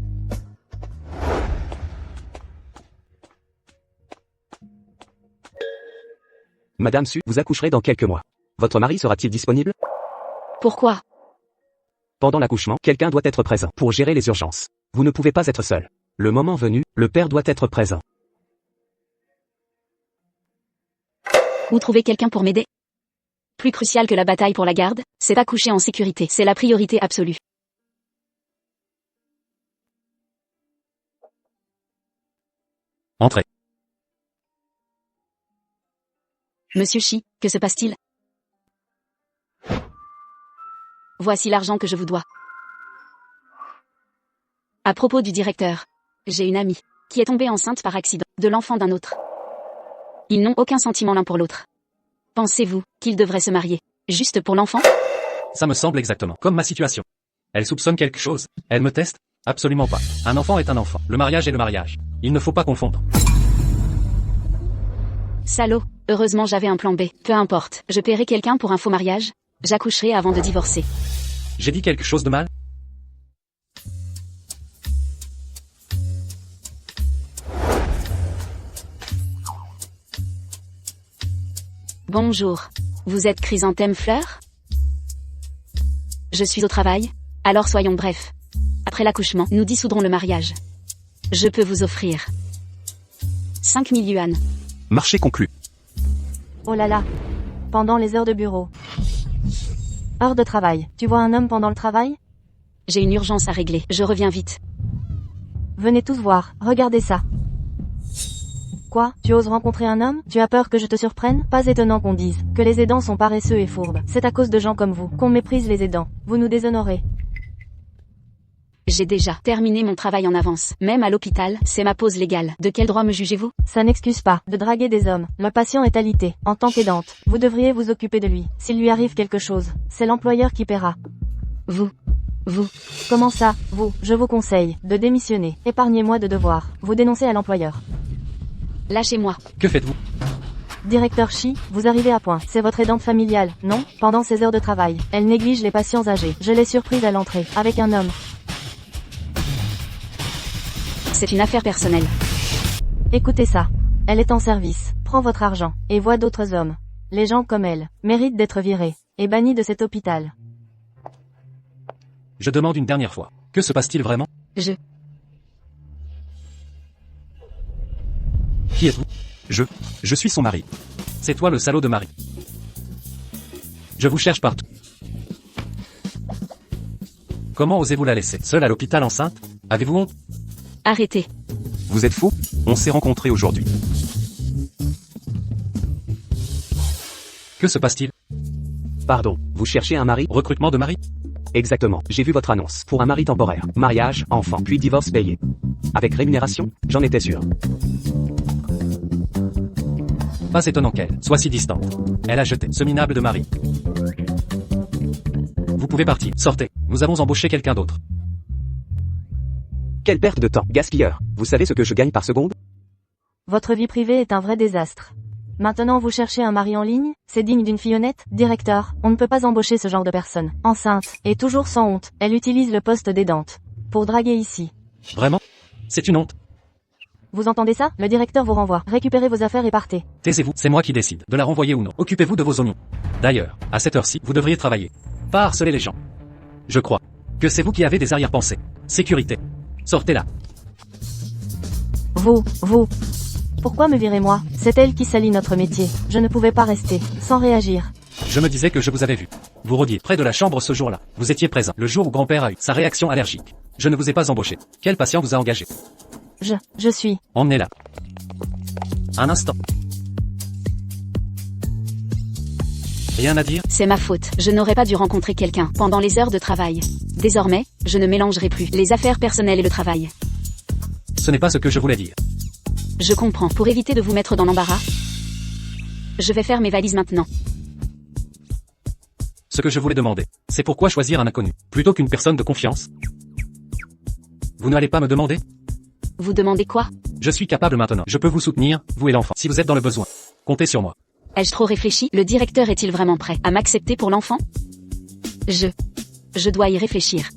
Speaker 4: Madame Su, vous accoucherez dans quelques mois. Votre mari sera-t-il disponible?
Speaker 2: Pourquoi?
Speaker 4: Pendant l'accouchement, quelqu'un doit être présent pour gérer les urgences. Vous ne pouvez pas être seul. Le moment venu, le père doit être présent.
Speaker 2: Où trouver quelqu'un pour m'aider? Plus crucial que la bataille pour la garde, c'est accoucher en sécurité. C'est la priorité absolue.
Speaker 6: Entrez.
Speaker 2: Monsieur Shi, que se passe-t-il? Voici l'argent que je vous dois. À propos du directeur, j'ai une amie qui est tombée enceinte par accident de l'enfant d'un autre. Ils n'ont aucun sentiment l'un pour l'autre. Pensez-vous qu'ils devraient se marier juste pour l'enfant?
Speaker 6: Ça me semble exactement comme ma situation. Elle soupçonne quelque chose. Elle me teste? Absolument pas. Un enfant est un enfant. Le mariage est le mariage. Il ne faut pas confondre.
Speaker 2: Salaud. Heureusement j'avais un plan B. Peu importe. Je paierai quelqu'un pour un faux mariage. J'accoucherai avant de divorcer.
Speaker 6: J'ai dit quelque chose de mal?
Speaker 2: Bonjour. Vous êtes Chrysanthème Fleur? Je suis au travail. Alors soyons brefs. Après l'accouchement, nous dissoudrons le mariage. Je peux vous offrir 5000 yuan.
Speaker 1: Marché conclu.
Speaker 3: Oh là là. Pendant les heures de bureau. Heures de travail. Tu vois un homme pendant le travail?
Speaker 2: J'ai une urgence à régler. Je reviens vite.
Speaker 3: Venez tous voir, regardez ça. Quoi? Tu oses rencontrer un homme? Tu as peur que je te surprenne? Pas étonnant qu'on dise que les aidants sont paresseux et fourbes. C'est à cause de gens comme vous qu'on méprise les aidants. Vous nous déshonorez.
Speaker 2: J'ai déjà terminé mon travail en avance. Même à l'hôpital, c'est ma pause légale. De quel droit me jugez-vous?
Speaker 3: Ça n'excuse pas de draguer des hommes. Le patient est alité. En tant qu'aidante, vous devriez vous occuper de lui. S'il lui arrive quelque chose, c'est l'employeur qui paiera.
Speaker 2: Vous
Speaker 3: Vous. Comment ça, vous? Je vous conseille de démissionner. Épargnez-moi de devoir vous dénoncer à l'employeur.
Speaker 2: Lâchez-moi.
Speaker 6: Que faites-vous?
Speaker 3: Directeur Shi, vous arrivez à point. C'est votre aidante familiale, non? Pendant ses heures de travail, elle néglige les patients âgés. Je l'ai surprise à l'entrée, avec un homme.
Speaker 2: C'est une affaire personnelle.
Speaker 3: Écoutez ça. Elle est en service, prend votre argent, et voit d'autres hommes. Les gens comme elle méritent d'être virés, et bannis de cet hôpital.
Speaker 6: Je demande une dernière fois. Que se passe-t-il vraiment? Qui êtes-vous?
Speaker 1: Je suis son mari.
Speaker 6: C'est toi le salaud de mari. Je vous cherche partout. Comment osez-vous la laisser seule à l'hôpital enceinte? Avez-vous honte?
Speaker 2: Arrêtez.
Speaker 1: Vous êtes fou? On s'est rencontrés aujourd'hui.
Speaker 6: Que se passe-t-il?
Speaker 4: Pardon, vous cherchez un mari?
Speaker 6: Recrutement de mari?
Speaker 4: Exactement, j'ai vu votre annonce. Pour un mari temporaire, mariage, enfant, puis divorce payé. Avec rémunération? J'en étais sûr.
Speaker 6: Pas étonnant qu'elle soit si distante. Elle a jeté ce minable de mari. Vous pouvez partir, sortez. Nous avons embauché quelqu'un d'autre.
Speaker 4: Quelle perte de temps, gaspilleur. Vous savez ce que je gagne par seconde?
Speaker 3: Votre vie privée est un vrai désastre. Maintenant vous cherchez un mari en ligne? C'est digne d'une fille honnête? Directeur, on ne peut pas embaucher ce genre de personne. Enceinte, et toujours sans honte, elle utilise le poste d'aidante. Pour draguer ici.
Speaker 6: Vraiment? C'est une honte.
Speaker 3: Vous entendez ça? Le directeur vous renvoie. Récupérez vos affaires et partez.
Speaker 6: Taisez-vous, c'est moi qui décide de la renvoyer ou non. Occupez-vous de vos oignons. D'ailleurs, à cette heure-ci, vous devriez travailler. Pas harceler les gens. Je crois que c'est vous qui avez des arrière-pensées. Sécurité. Sortez là.
Speaker 3: Vous. Pourquoi me virez-moi? C'est elle qui salit notre métier. Je ne pouvais pas rester, sans réagir.
Speaker 6: Je me disais que je vous avais vu. Vous rôdiez près de la chambre ce jour-là. Vous étiez présent le jour où grand-père a eu sa réaction allergique. Je ne vous ai pas embauché. Quel patient vous a engagé?
Speaker 3: Je suis...
Speaker 6: Emmenez-la. Un instant. Rien à dire?
Speaker 2: C'est ma faute. Je n'aurais pas dû rencontrer quelqu'un pendant les heures de travail. Désormais, je ne mélangerai plus les affaires personnelles et le travail.
Speaker 6: Ce n'est pas ce que je voulais dire.
Speaker 2: Je comprends. Pour éviter de vous mettre dans l'embarras, je vais faire mes valises maintenant.
Speaker 6: Ce que je voulais demander, c'est pourquoi choisir un inconnu, plutôt qu'une personne de confiance? Vous n'allez pas me demander?
Speaker 2: Vous demandez quoi?
Speaker 6: Je suis capable maintenant. Je peux vous soutenir, vous et l'enfant, si vous êtes dans le besoin. Comptez sur moi.
Speaker 2: Ai-je trop réfléchi? Le directeur est-il vraiment prêt à m'accepter pour l'enfant? Je dois y réfléchir.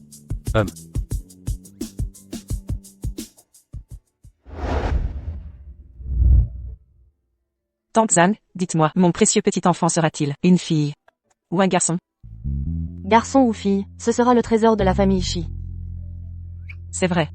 Speaker 5: Tante Zhang, dites-moi, mon précieux petit enfant sera-t-il une fille ou un garçon?
Speaker 3: Garçon ou fille, ce sera le trésor de la famille Shi.
Speaker 5: C'est vrai.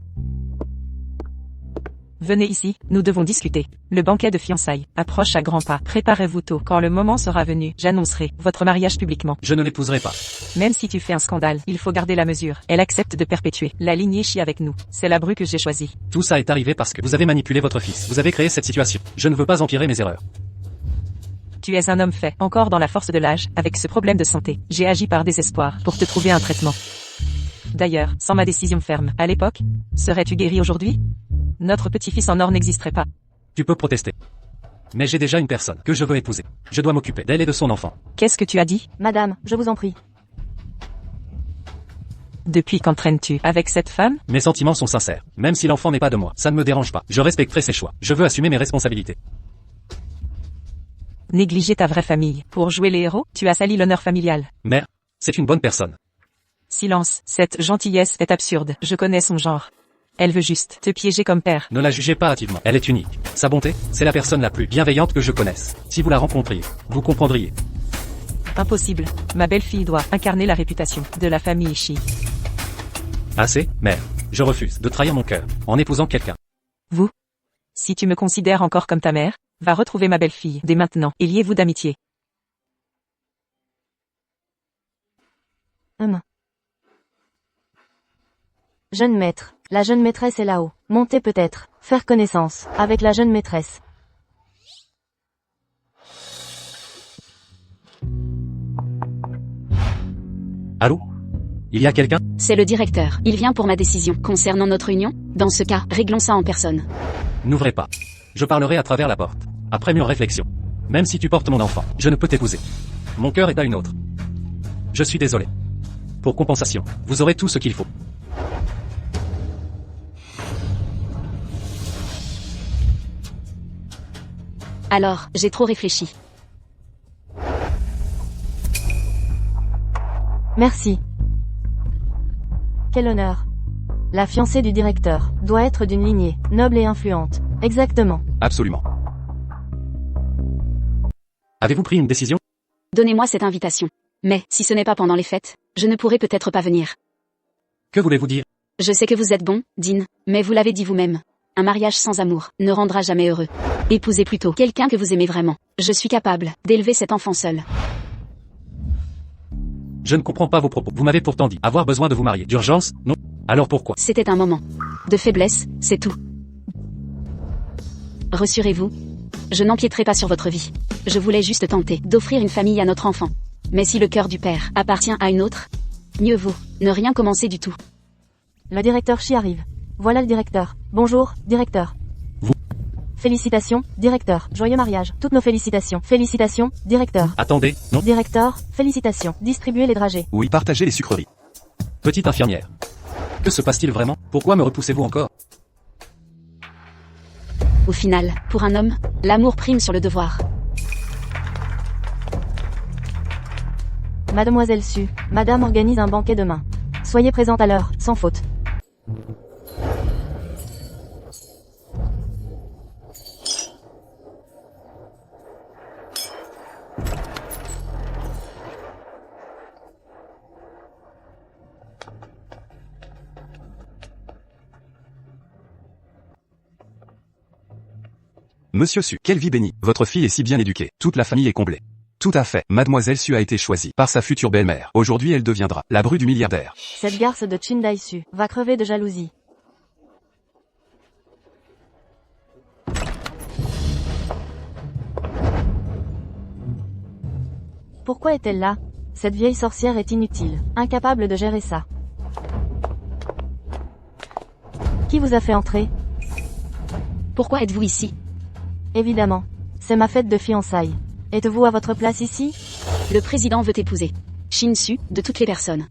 Speaker 5: Venez ici, nous devons discuter. Le banquet de fiançailles approche à grands pas. Préparez-vous tôt. Quand le moment sera venu, j'annoncerai votre mariage publiquement.
Speaker 6: Je ne l'épouserai pas.
Speaker 5: Même si tu fais un scandale, il faut garder la mesure. Elle accepte de perpétuer la lignée Shi avec nous. C'est la bru que j'ai choisie.
Speaker 6: Tout ça est arrivé parce que vous avez manipulé votre fils. Vous avez créé cette situation. Je ne veux pas empirer mes erreurs.
Speaker 5: Tu es un homme fait, encore dans la force de l'âge, avec ce problème de santé. J'ai agi par désespoir pour te trouver un traitement. D'ailleurs, sans ma décision ferme, à l'époque, serais-tu guéri aujourd'hui? Notre petit-fils en or n'existerait pas.
Speaker 6: Tu peux protester. Mais j'ai déjà une personne que je veux épouser. Je dois m'occuper d'elle et de son enfant.
Speaker 5: Qu'est-ce que tu as dit?
Speaker 3: Madame, je vous en prie.
Speaker 5: Depuis quand traînes-tu avec cette femme?
Speaker 6: Mes sentiments sont sincères. Même si l'enfant n'est pas de moi, ça ne me dérange pas. Je respecterai ses choix. Je veux assumer mes responsabilités.
Speaker 5: Négliger ta vraie famille. Pour jouer les héros, tu as sali l'honneur familial.
Speaker 6: Mère, c'est une bonne personne.
Speaker 5: Silence, cette gentillesse est absurde. Je connais son genre. Elle veut juste te piéger comme père.
Speaker 6: Ne la jugez pas hâtivement. Elle est unique. Sa bonté, c'est la personne la plus bienveillante que je connaisse. Si vous la rencontriez, vous comprendriez.
Speaker 5: Impossible. Ma belle-fille doit incarner la réputation de la famille Shi.
Speaker 6: Assez, mère. Je refuse de trahir mon cœur en épousant quelqu'un.
Speaker 5: Vous? Si tu me considères encore comme ta mère, va retrouver ma belle-fille dès maintenant et liez-vous d'amitié.
Speaker 3: Jeune maître. La jeune maîtresse est là-haut. Montez peut-être. Faire connaissance avec la jeune maîtresse.
Speaker 6: Allô? Il y a quelqu'un?
Speaker 2: C'est le directeur. Il vient pour ma décision concernant notre union. Dans ce cas, réglons ça en personne.
Speaker 6: N'ouvrez pas. Je parlerai à travers la porte. Après mûre réflexion. Même si tu portes mon enfant, je ne peux t'épouser. Mon cœur est à une autre. Je suis désolé. Pour compensation, vous aurez tout ce qu'il faut.
Speaker 2: Alors, j'ai trop réfléchi.
Speaker 3: Merci. Quel honneur. La fiancée du directeur doit être d'une lignée noble et influente. Exactement.
Speaker 1: Absolument.
Speaker 6: Avez-vous pris une décision?
Speaker 2: Donnez-moi cette invitation. Mais, si ce n'est pas pendant les fêtes, je ne pourrai peut-être pas venir.
Speaker 6: Que voulez-vous dire?
Speaker 2: Je sais que vous êtes bon, Dean, mais vous l'avez dit vous-même. Un mariage sans amour ne rendra jamais heureux. Épousez plutôt quelqu'un que vous aimez vraiment. Je suis capable d'élever cet enfant seul.
Speaker 6: Je ne comprends pas vos propos. Vous m'avez pourtant dit avoir besoin de vous marier. D'urgence? Non. Alors pourquoi?
Speaker 2: C'était un moment de faiblesse, c'est tout. Rassurez-vous, je n'empiéterai pas sur votre vie. Je voulais juste tenter d'offrir une famille à notre enfant. Mais si le cœur du père appartient à une autre, mieux vaut ne rien commencer du tout.
Speaker 3: Le directeur Shi arrive. Voilà le directeur. Bonjour, directeur.
Speaker 6: Vous.
Speaker 3: Félicitations, directeur. Joyeux mariage. Toutes nos félicitations. Félicitations, directeur.
Speaker 6: Attendez, non.
Speaker 3: Directeur, félicitations. Distribuez les dragées.
Speaker 1: Oui, partagez les sucreries.
Speaker 6: Petite infirmière. Que se passe-t-il vraiment? Pourquoi me repoussez-vous encore?
Speaker 2: Au final, pour un homme, l'amour prime sur le devoir.
Speaker 3: Mademoiselle Su, madame organise un banquet demain. Soyez présente à l'heure, sans faute.
Speaker 1: Monsieur Su, quelle vie bénie. Votre fille est si bien éduquée. Toute la famille est comblée. Tout à fait. Mademoiselle Su a été choisie par sa future belle-mère. Aujourd'hui, elle deviendra la bru du milliardaire.
Speaker 3: Cette garce de Chindai Su va crever de jalousie. Pourquoi est-elle là? Cette vieille sorcière est inutile, incapable de gérer ça. Qui vous a fait entrer?
Speaker 2: Pourquoi êtes-vous ici?
Speaker 3: Évidemment. C'est ma fête de fiançailles. Êtes-vous à votre place ici?
Speaker 2: Le président veut t'épouser. Shin-Su, de toutes les personnes.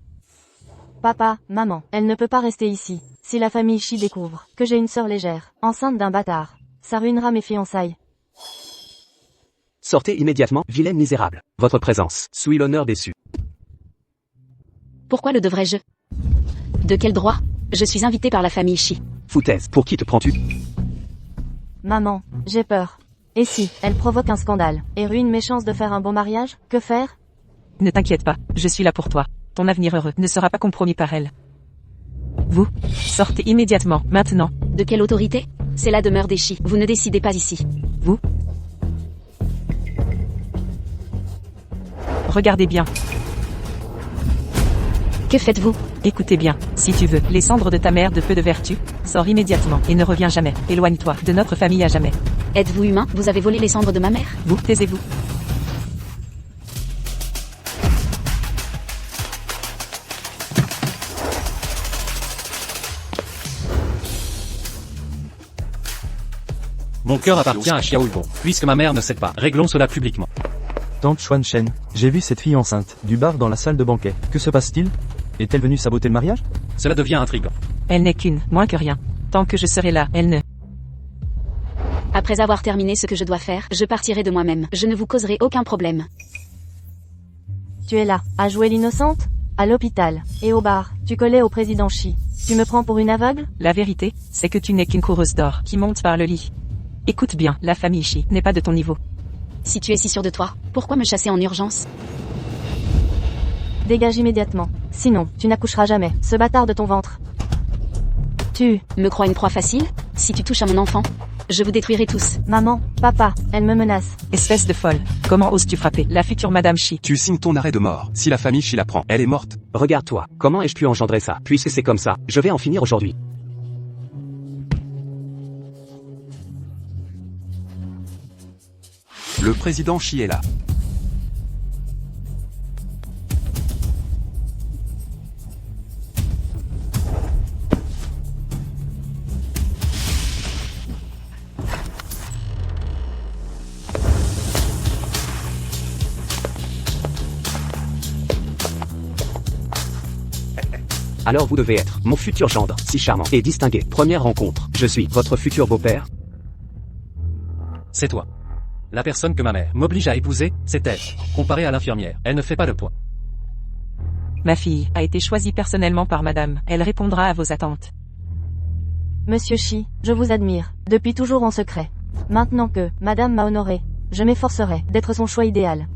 Speaker 3: Papa, maman, elle ne peut pas rester ici. Si la famille Shi découvre que j'ai une sœur légère, enceinte d'un bâtard, ça ruinera mes fiançailles.
Speaker 4: Sortez immédiatement, vilaine misérable. Votre présence souille l'honneur déçu.
Speaker 2: Pourquoi le devrais-je? De quel droit? Je suis invité par la famille Shi.
Speaker 4: Foutaise, pour qui te prends-tu?
Speaker 3: Maman, j'ai peur. Et si, elle provoque un scandale, et ruine mes chances de faire un bon mariage, que faire?
Speaker 5: Ne t'inquiète pas, je suis là pour toi. Ton avenir heureux ne sera pas compromis par elle. Vous, sortez immédiatement, maintenant.
Speaker 2: De quelle autorité? C'est la demeure des Shi. Vous ne décidez pas ici.
Speaker 5: Vous. Regardez bien.
Speaker 2: Que faites-vous?
Speaker 5: Écoutez bien, si tu veux, les cendres de ta mère de peu de vertu, sors immédiatement et ne reviens jamais. Éloigne-toi de notre famille à jamais.
Speaker 2: Êtes-vous humain? Vous avez volé les cendres de ma mère?
Speaker 5: Vous, taisez-vous.
Speaker 6: Mon cœur appartient à Xiaoyuan. Puisque ma mère ne cède pas, réglons cela publiquement.
Speaker 7: Tante Xuan Shen, j'ai vu cette fille enceinte, du bar dans la salle de banquet. Que se passe-t-il? Est-elle venue saboter le mariage?
Speaker 6: Cela devient intriguant.
Speaker 5: Elle n'est qu'une, moins que rien. Tant que je serai là, elle ne...
Speaker 2: Après avoir terminé ce que je dois faire, je partirai de moi-même. Je ne vous causerai aucun problème.
Speaker 3: Tu es là, à jouer l'innocente? À l'hôpital, et au bar, tu collais au président Shi. Tu me prends pour une aveugle?
Speaker 5: La vérité, c'est que tu n'es qu'une coureuse d'or qui monte par le lit. Écoute bien, la famille Shi n'est pas de ton niveau.
Speaker 2: Si tu es si sûr de toi, pourquoi me chasser en urgence?
Speaker 3: Dégage immédiatement. Sinon, tu n'accoucheras jamais, ce bâtard de ton ventre. Tu
Speaker 2: me crois une proie facile? Si tu touches à mon enfant, je vous détruirai tous.
Speaker 3: Maman, papa, elle me menace.
Speaker 5: Espèce de folle. Comment oses-tu frapper la future Madame Shi?
Speaker 1: Tu signes ton arrêt de mort. Si la famille Shi la prend, elle est morte.
Speaker 4: Regarde-toi, comment ai-je pu engendrer ça? Puisque c'est comme ça, je vais en finir aujourd'hui.
Speaker 1: Le président Shi est là.
Speaker 4: Alors vous devez être mon futur gendre, si charmant et distingué. Première rencontre, je suis votre futur beau-père.
Speaker 6: C'est toi. La personne que ma mère m'oblige à épouser, c'est elle. Comparée à l'infirmière, elle ne fait pas le poids.
Speaker 5: Ma fille a été choisie personnellement par madame. Elle répondra à vos attentes.
Speaker 3: Monsieur Shi, je vous admire, depuis toujours en secret. Maintenant que madame m'a honoré, je m'efforcerai d'être son choix idéal.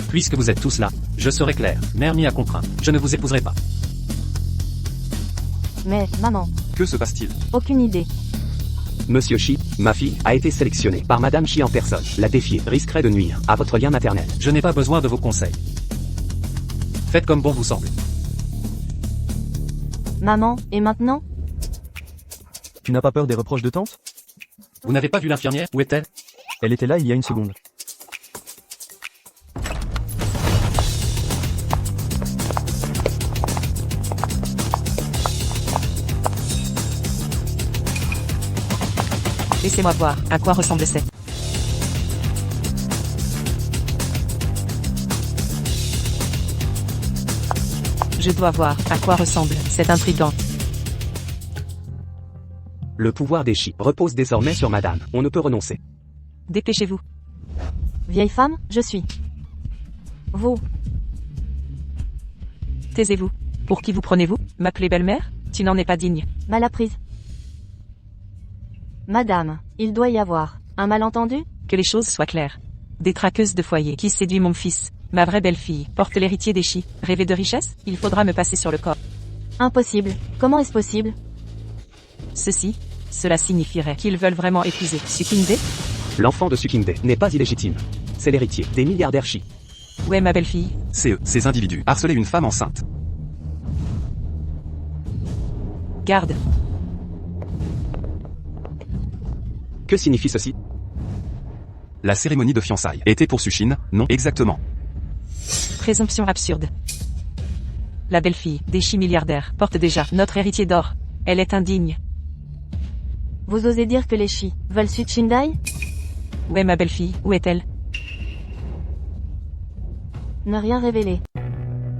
Speaker 6: Puisque vous êtes tous là, je serai clair, mère m'y a contraint. Je ne vous épouserai pas.
Speaker 3: Mais, maman,
Speaker 1: Que se passe-t-il?
Speaker 3: aucune idée.
Speaker 4: Monsieur Shi, ma fille, a été sélectionnée par Madame Shi en personne. La défier risquerait de nuire à votre lien maternel.
Speaker 6: Je n'ai pas besoin de vos conseils. Faites comme bon vous semble.
Speaker 3: Maman, et maintenant?
Speaker 7: Tu n'as pas peur des reproches de tante?
Speaker 6: Vous n'avez pas vu l'infirmière? Où est-elle?
Speaker 7: Elle était là il y a une seconde.
Speaker 5: Laissez-moi voir à quoi ressemble cette. Je dois voir à quoi ressemble cette intrigante.
Speaker 4: Le pouvoir des Shi repose désormais sur Madame. On ne peut renoncer.
Speaker 5: Dépêchez-vous.
Speaker 3: Vieille femme, je suis. Vous,
Speaker 5: Taisez-vous. Pour qui vous prenez-vous? M'appeler belle-mère? Tu n'en es pas digne.
Speaker 3: mal apprise. Madame, il doit y avoir un malentendu?
Speaker 5: Que les choses soient claires. Des traqueuses de foyer qui séduit mon fils. Ma vraie belle-fille porte l'héritier des Shi. Rêver de richesse? Il faudra me passer sur le corps.
Speaker 3: Impossible. Comment est-ce possible?
Speaker 5: Cela signifierait qu'ils veulent vraiment épouser Sukinde?
Speaker 4: L'enfant de Sukinde n'est pas illégitime. C'est l'héritier des milliardaires Shi.
Speaker 5: Où est ma belle-fille?
Speaker 1: C'est eux, ces individus, harceler une femme enceinte.
Speaker 5: Garde.
Speaker 4: Que signifie ceci?
Speaker 1: La cérémonie de fiançailles était pour Sushin, non exactement.
Speaker 5: Présomption absurde. La belle-fille des Shi milliardaires porte déjà notre héritier d'or. Elle est indigne.
Speaker 3: Vous osez dire que les Shi veulent Suchindai?
Speaker 5: Où est ma belle-fille? Où est-elle?
Speaker 3: Ne rien révéler.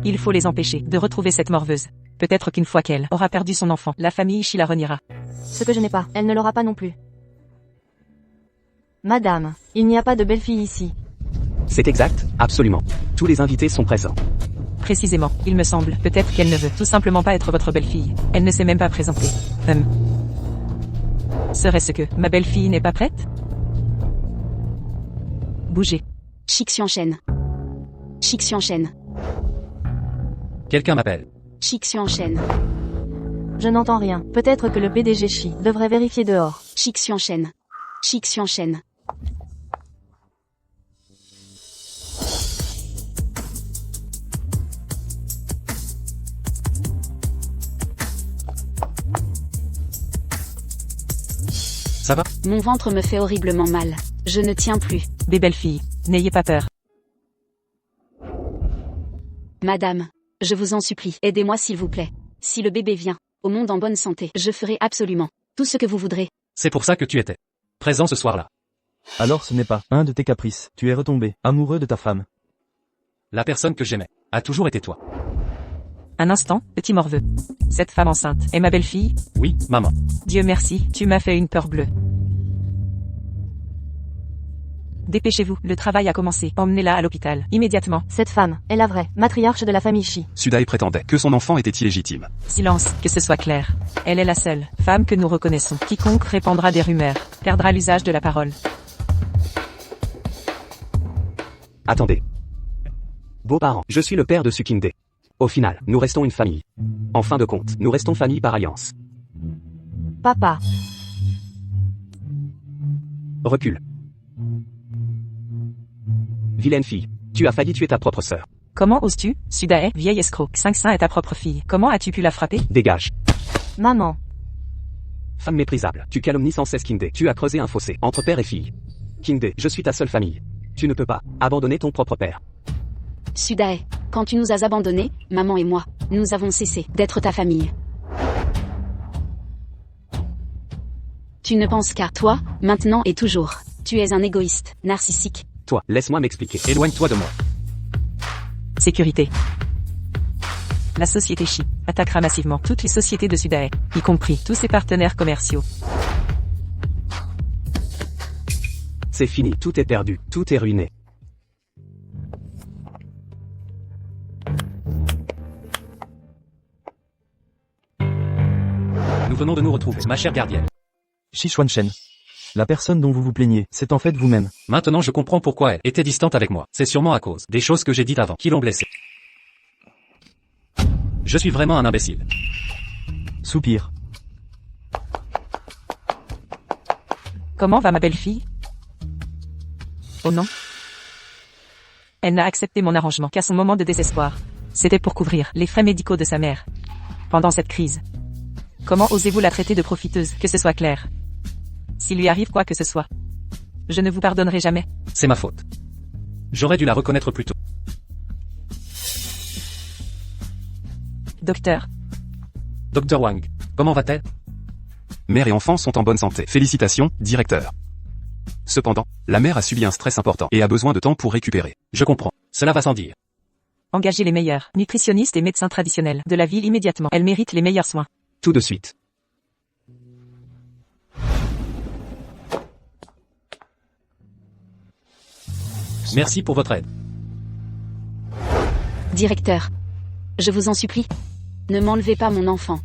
Speaker 5: Il faut les empêcher de retrouver cette morveuse. Peut-être qu'une fois qu'elle aura perdu son enfant, la famille Shi la reniera.
Speaker 3: Ce que je n'ai pas, elle ne l'aura pas non plus. Madame, il n'y a pas de belle-fille ici.
Speaker 4: C'est exact, absolument. Tous les invités sont présents.
Speaker 5: Précisément, il me semble. Peut-être qu'elle ne veut tout simplement pas être votre belle-fille. Elle ne s'est même pas présentée. Serait-ce que ma belle-fille n'est pas prête? Bougez.
Speaker 2: Xixianchen. Xixianchen.
Speaker 6: Quelqu'un m'appelle.
Speaker 2: Xixianchen.
Speaker 3: Je n'entends rien. Peut-être que le PDG Shi devrait vérifier dehors.
Speaker 2: Xixianchen. Xixianchen.
Speaker 6: Ça va?
Speaker 2: Mon ventre me fait horriblement mal. Je ne tiens plus.
Speaker 5: Des belles filles. N'ayez pas peur.
Speaker 2: Madame, je vous en supplie, aidez-moi s'il vous plaît. Si le bébé vient au monde en bonne santé, je ferai absolument tout ce que vous voudrez.
Speaker 6: C'est pour ça que tu étais présent ce soir-là.
Speaker 7: Alors ce n'est pas un de tes caprices. Tu es retombé amoureux de ta femme.
Speaker 6: La personne que j'aimais a toujours été toi.
Speaker 5: Un instant, petit morveux. Cette femme enceinte est ma belle-fille?
Speaker 6: Oui, maman.
Speaker 5: Dieu merci, tu m'as fait une peur bleue. Dépêchez-vous, le travail a commencé. Emmenez-la à l'hôpital, immédiatement.
Speaker 3: Cette femme est la vraie matriarche de la famille Shi.
Speaker 1: Sudae prétendait que son enfant était illégitime.
Speaker 5: Silence, que ce soit clair. Elle est la seule femme que nous reconnaissons. Quiconque répandra des rumeurs perdra l'usage de la parole.
Speaker 4: Attendez. Beaux-parents, je suis le père de Sukinde. Au final, nous restons une famille. En fin de compte, nous restons famille par alliance.
Speaker 3: Papa,
Speaker 4: Recule. Vilaine fille, tu as failli tuer ta propre sœur.
Speaker 5: Comment oses-tu, Sudae, vieille escroc? 5 seins est ta propre fille. Comment as-tu pu la frapper?
Speaker 4: Dégage.
Speaker 3: maman,
Speaker 4: Femme méprisable, tu calomnies sans cesse Kinde. Tu as creusé un fossé entre père et fille. Kinde, je suis ta seule famille. Tu ne peux pas abandonner ton propre père.
Speaker 2: Sudae, quand tu nous as abandonnés, maman et moi, nous avons cessé d'être ta famille. Tu ne penses qu'à toi, maintenant et toujours. Tu es un égoïste, narcissique.
Speaker 4: Toi, laisse-moi m'expliquer.
Speaker 6: Éloigne-toi de moi.
Speaker 5: Sécurité. La société Chi attaquera massivement toutes les sociétés de Sudae, y compris tous ses partenaires commerciaux.
Speaker 4: C'est fini, tout est perdu, tout est ruiné.
Speaker 6: Nous venons de nous retrouver, ma chère gardienne.
Speaker 7: Shi Xuanchen. La personne dont vous vous plaignez, c'est en fait vous-même.
Speaker 6: Maintenant je comprends pourquoi elle était distante avec moi. C'est sûrement à cause des choses que j'ai dites avant qui l'ont blessée. Je suis vraiment un imbécile.
Speaker 7: Soupir.
Speaker 5: Comment va ma belle-fille? Oh non. Elle n'a accepté mon arrangement qu'à son moment de désespoir. C'était pour couvrir les frais médicaux de sa mère. Pendant cette crise. Comment osez-vous la traiter de profiteuse, que ce soit clair? S'il lui arrive quoi que ce soit, je ne vous pardonnerai jamais.
Speaker 6: C'est ma faute. J'aurais dû la reconnaître plus tôt.
Speaker 5: Docteur,
Speaker 6: Docteur Wang, comment va-t-elle?
Speaker 1: Mère et enfant sont en bonne santé. Félicitations, directeur. Cependant, la mère a subi un stress important et a besoin de temps pour récupérer.
Speaker 6: Je comprends. Cela va sans dire.
Speaker 5: engagez les meilleurs nutritionnistes et médecins traditionnels de la ville immédiatement. Elle mérite les meilleurs soins.
Speaker 4: Tout de suite.
Speaker 6: Merci pour votre aide.
Speaker 2: Directeur. Je vous en supplie. Ne m'enlevez pas mon enfant.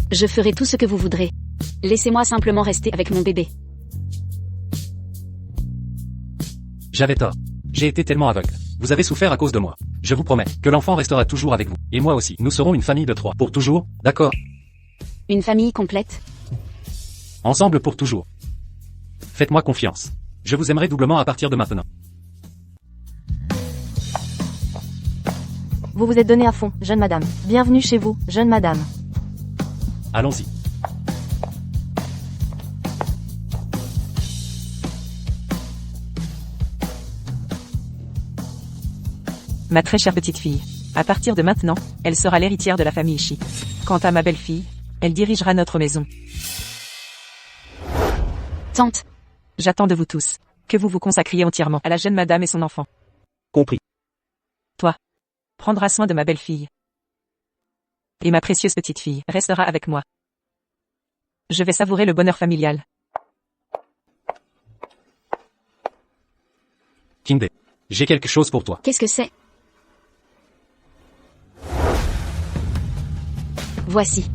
Speaker 2: Je ferai tout ce que vous voudrez. Laissez-moi simplement rester avec mon bébé.
Speaker 6: J'avais tort. J'ai été tellement aveugle. Vous avez souffert à cause de moi. Je vous promets que l'enfant restera toujours avec vous. Et moi aussi. Nous serons une famille de 3. Pour toujours, d'accord?
Speaker 2: Une famille complète.
Speaker 6: Ensemble pour toujours. Faites-moi confiance. Je vous aimerai doublement à partir de maintenant.
Speaker 3: Vous vous êtes donné à fond, jeune madame. Bienvenue chez vous, jeune madame.
Speaker 6: Allons-y.
Speaker 5: Ma très chère petite fille. À partir de maintenant, elle sera l'héritière de la famille Shi. Quant à ma belle-fille, elle dirigera notre maison.
Speaker 2: Tante.
Speaker 5: J'attends de vous tous que vous vous consacriez entièrement à la jeune madame et son enfant.
Speaker 4: Compris.
Speaker 5: Toi, prendras soin de ma belle-fille. Et ma précieuse petite fille restera avec moi. Je vais savourer le bonheur familial.
Speaker 6: Kinde, j'ai quelque chose pour toi.
Speaker 2: Qu'est-ce que c'est? Voici.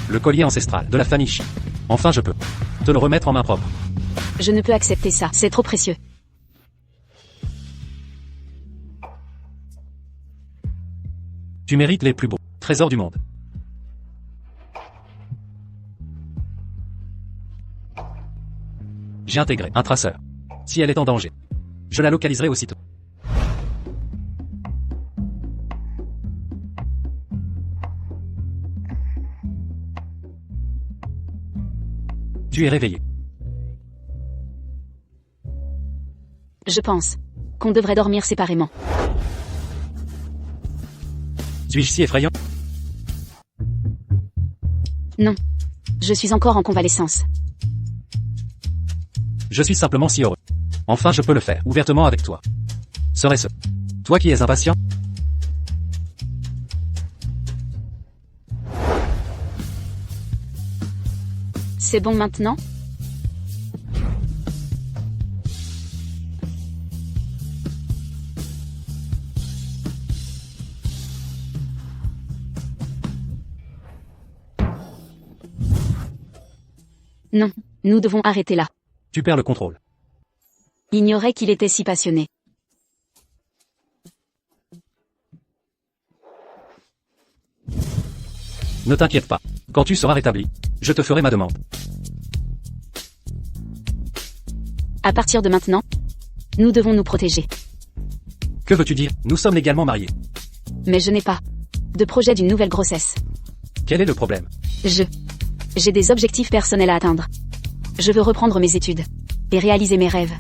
Speaker 6: Le collier ancestral de la famille Shi. Enfin je peux te le remettre en main propre.
Speaker 2: Je ne peux accepter ça, c'est trop précieux.
Speaker 6: Tu mérites les plus beaux trésors du monde. J'ai intégré un traceur. Si elle est en danger, je la localiserai aussitôt. Tu es réveillé.
Speaker 2: Je pense qu'on devrait dormir séparément.
Speaker 6: Suis-je si effrayant?
Speaker 2: Non. Je suis encore en convalescence.
Speaker 6: Je suis simplement si heureux. Enfin je peux le faire ouvertement avec toi. Serait-ce toi qui es impatient?
Speaker 2: C'est bon maintenant? Non, nous devons arrêter là.
Speaker 6: Tu perds le contrôle.
Speaker 2: Ignorais qu'il était si passionné.
Speaker 6: Ne t'inquiète pas. Quand tu seras rétabli, je te ferai ma demande.
Speaker 2: À partir de maintenant, nous devons nous protéger.
Speaker 6: Que veux-tu dire? Nous sommes légalement mariés.
Speaker 2: Mais je n'ai pas de projet d'une nouvelle grossesse.
Speaker 6: Quel est le problème?
Speaker 2: J'ai des objectifs personnels à atteindre. Je veux reprendre mes études et réaliser mes rêves.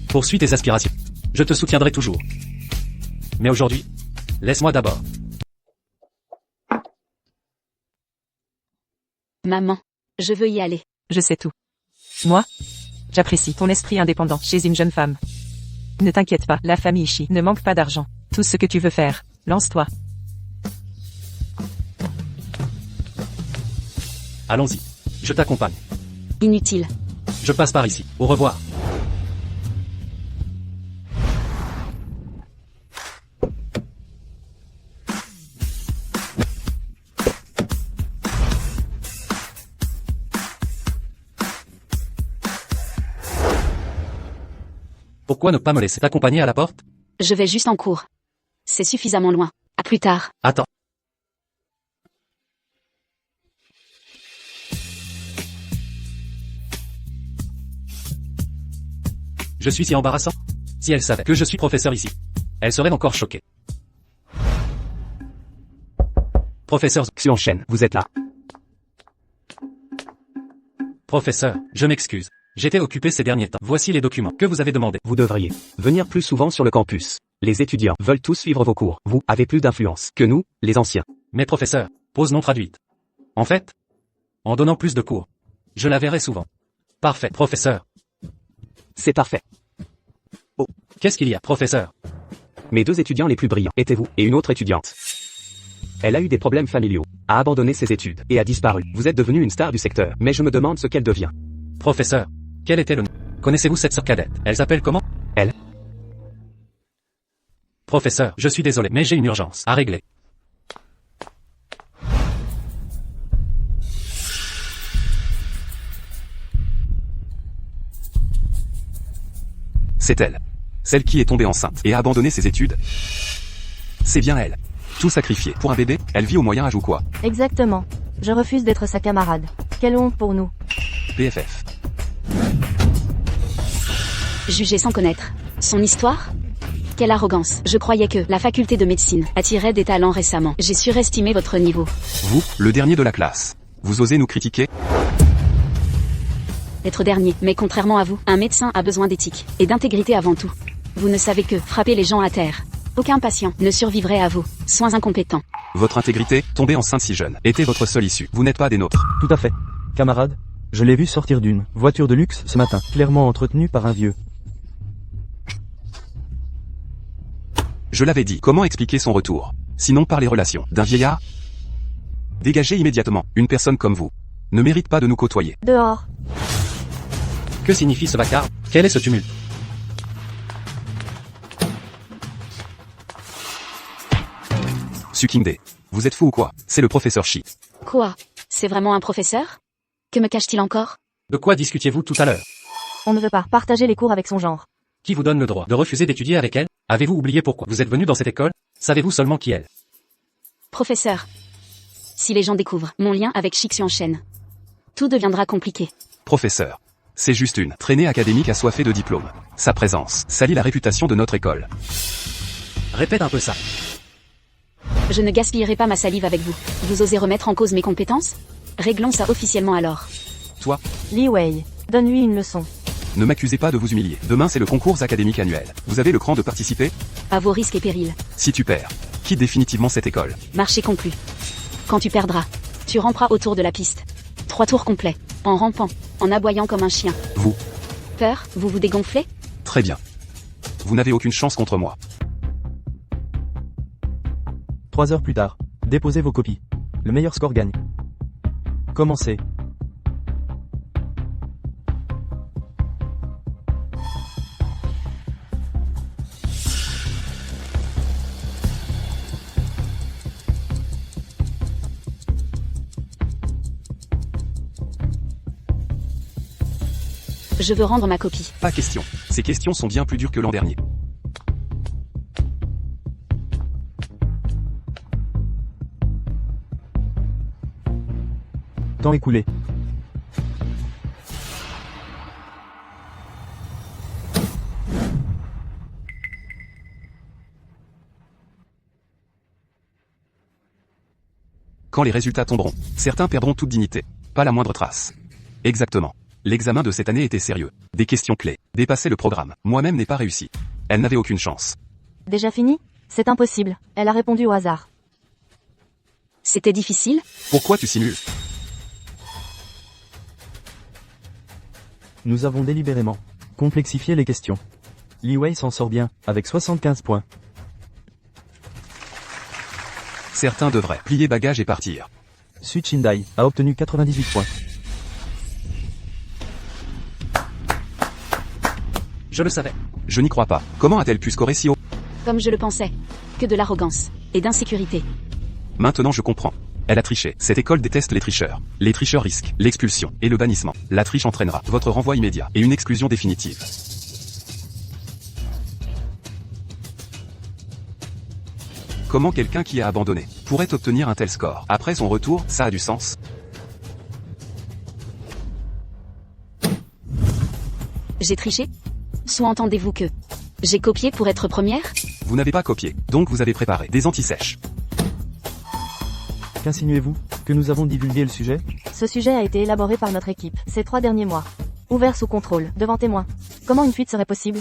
Speaker 6: Poursuis tes aspirations. Je te soutiendrai toujours. Mais aujourd'hui, laisse-moi d'abord.
Speaker 2: Maman, je veux y aller.
Speaker 5: Je sais tout. Moi, J'apprécie ton esprit indépendant chez une jeune femme. Ne t'inquiète pas, la famille Ishii ne manque pas d'argent. Tout ce que tu veux faire, lance-toi.
Speaker 6: Allons-y. Je t'accompagne.
Speaker 2: Inutile.
Speaker 6: Je passe par ici. Au revoir. Pourquoi ne pas me laisser t'accompagner à la porte?
Speaker 2: Je vais juste en cours. C'est suffisamment loin. À plus tard.
Speaker 6: Attends. Je suis si embarrassant. Si elle savait que je suis professeur ici, elle serait encore choquée. Professeur
Speaker 4: Xuanchen, vous êtes là.
Speaker 6: Professeur, je m'excuse. J'étais occupé ces derniers temps. Voici les documents que vous avez demandés.
Speaker 4: Vous devriez venir plus souvent sur le campus. Les étudiants veulent tous suivre vos cours. Vous avez plus d'influence que nous, les anciens.
Speaker 6: Mais professeur, pause non traduite. En fait, en donnant plus de cours, je la verrai souvent. Parfait, professeur.
Speaker 4: C'est parfait.
Speaker 6: Qu'est-ce qu'il y a, professeur?
Speaker 4: Mes deux étudiants les plus brillants étaient vous et une autre étudiante. Elle a eu des problèmes familiaux, a abandonné ses études et a disparu. Vous êtes devenu une star du secteur, mais je me demande ce qu'elle devient.
Speaker 6: Professeur, quel était le nom? Connaissez-vous cette sœur cadette? Elle s'appelle comment?
Speaker 4: Elle.
Speaker 6: Professeur, je suis désolé, mais j'ai une urgence à régler.
Speaker 1: C'est elle. Celle qui est tombée enceinte et a abandonné ses études. C'est bien elle. Tout sacrifié pour un bébé, elle vit au moyen âge ou quoi?
Speaker 3: Exactement. Je refuse d'être sa camarade. Quelle honte pour nous.
Speaker 1: PFF.
Speaker 2: Juger sans connaître. Son histoire? Quelle arrogance. Je croyais que la faculté de médecine attirait des talents récemment. J'ai surestimé votre niveau.
Speaker 1: Vous, le dernier de la classe. Vous osez nous critiquer?
Speaker 2: Être dernier, mais contrairement à vous, un médecin a besoin d'éthique et d'intégrité avant tout. Vous ne savez que frapper les gens à terre. Aucun patient ne survivrait à vos soins incompétents.
Speaker 1: Votre intégrité, tomber enceinte si jeune, était votre seule issue. Vous n'êtes pas des nôtres.
Speaker 7: Tout à fait. Camarade, je l'ai vu sortir d'une voiture de luxe ce matin, clairement entretenue par un vieux.
Speaker 1: Je l'avais dit. Comment expliquer son retour? Sinon par les relations d'un vieillard? Dégagez immédiatement. Une personne comme vous ne mérite pas de nous côtoyer.
Speaker 3: Dehors.
Speaker 6: Que signifie ce vacarme? Quel est ce tumulte?
Speaker 1: Sukinde. Vous êtes fou ou quoi? C'est le professeur Shi.
Speaker 2: Quoi? C'est vraiment un professeur? Que me cache-t-il encore?
Speaker 6: De quoi discutiez-vous tout à l'heure?
Speaker 3: On ne veut pas partager les cours avec son genre.
Speaker 6: Qui vous donne le droit de refuser d'étudier avec elle? Avez-vous oublié pourquoi vous êtes venu dans cette école? Savez-vous seulement qui elle?
Speaker 2: Professeur. Si les gens découvrent mon lien avec Shi Xuanchen, tout deviendra compliqué.
Speaker 1: Professeur. C'est juste une traînée académique assoiffée de diplômes. Sa présence salit la réputation de notre école.
Speaker 6: Répète un peu ça.
Speaker 2: Je ne gaspillerai pas ma salive avec vous. Vous osez remettre en cause mes compétences? Réglons ça officiellement alors.
Speaker 1: Toi,
Speaker 3: Li Wei, donne-lui une leçon.
Speaker 1: ne m'accusez pas de vous humilier. Demain c'est le concours académique annuel. Vous avez le cran de participer?
Speaker 2: À vos risques et périls.
Speaker 1: Si tu perds, quitte définitivement cette école.
Speaker 2: Marché conclu. Quand tu perdras, tu ramperas autour de la piste. 3 tours complets. En rampant, en aboyant comme un chien.
Speaker 1: Vous,
Speaker 2: Peur, vous vous dégonflez?
Speaker 1: très bien. Vous n'avez aucune chance contre moi.
Speaker 7: 3 heures plus tard, déposez vos copies. Le meilleur score gagne. Commencez.
Speaker 2: Je veux rendre ma copie.
Speaker 1: Pas question. Ces questions sont bien plus dures que l'an dernier.
Speaker 7: Temps écoulé.
Speaker 1: Quand les résultats tomberont, certains perdront toute dignité. Pas la moindre trace. Exactement. L'examen de cette année était sérieux. Des questions clés. Dépasser le programme. Moi-même n'ai pas réussi. Elle n'avait aucune chance.
Speaker 3: Déjà fini? C'est impossible. Elle a répondu au hasard.
Speaker 2: C'était difficile?
Speaker 1: Pourquoi tu simules?
Speaker 7: Nous avons délibérément complexifié les questions. Li Wei s'en sort bien, avec 75 points.
Speaker 1: Certains devraient plier bagages et partir.
Speaker 7: Su Chindai a obtenu 98 points.
Speaker 6: Je le savais.
Speaker 1: Je n'y crois pas. Comment a-t-elle pu scorer si haut?
Speaker 2: Comme je le pensais. Que de l'arrogance. Et d'insécurité.
Speaker 1: Maintenant je comprends. Elle a triché. Cette école déteste les tricheurs. Les tricheurs risquent l'expulsion et le bannissement. La triche entraînera votre renvoi immédiat et une exclusion définitive. Comment quelqu'un qui a abandonné pourrait obtenir un tel score? Après son retour, ça a du sens.
Speaker 2: J'ai triché? Soit entendez-vous que j'ai copié pour être première?
Speaker 1: Vous n'avez pas copié, donc vous avez préparé des antisèches.
Speaker 7: Qu'insinuez-vous? Que nous avons divulgué le sujet?
Speaker 3: Ce sujet a été élaboré par notre équipe ces 3 derniers mois. Ouvert sous contrôle, devant témoin. Comment une fuite serait possible?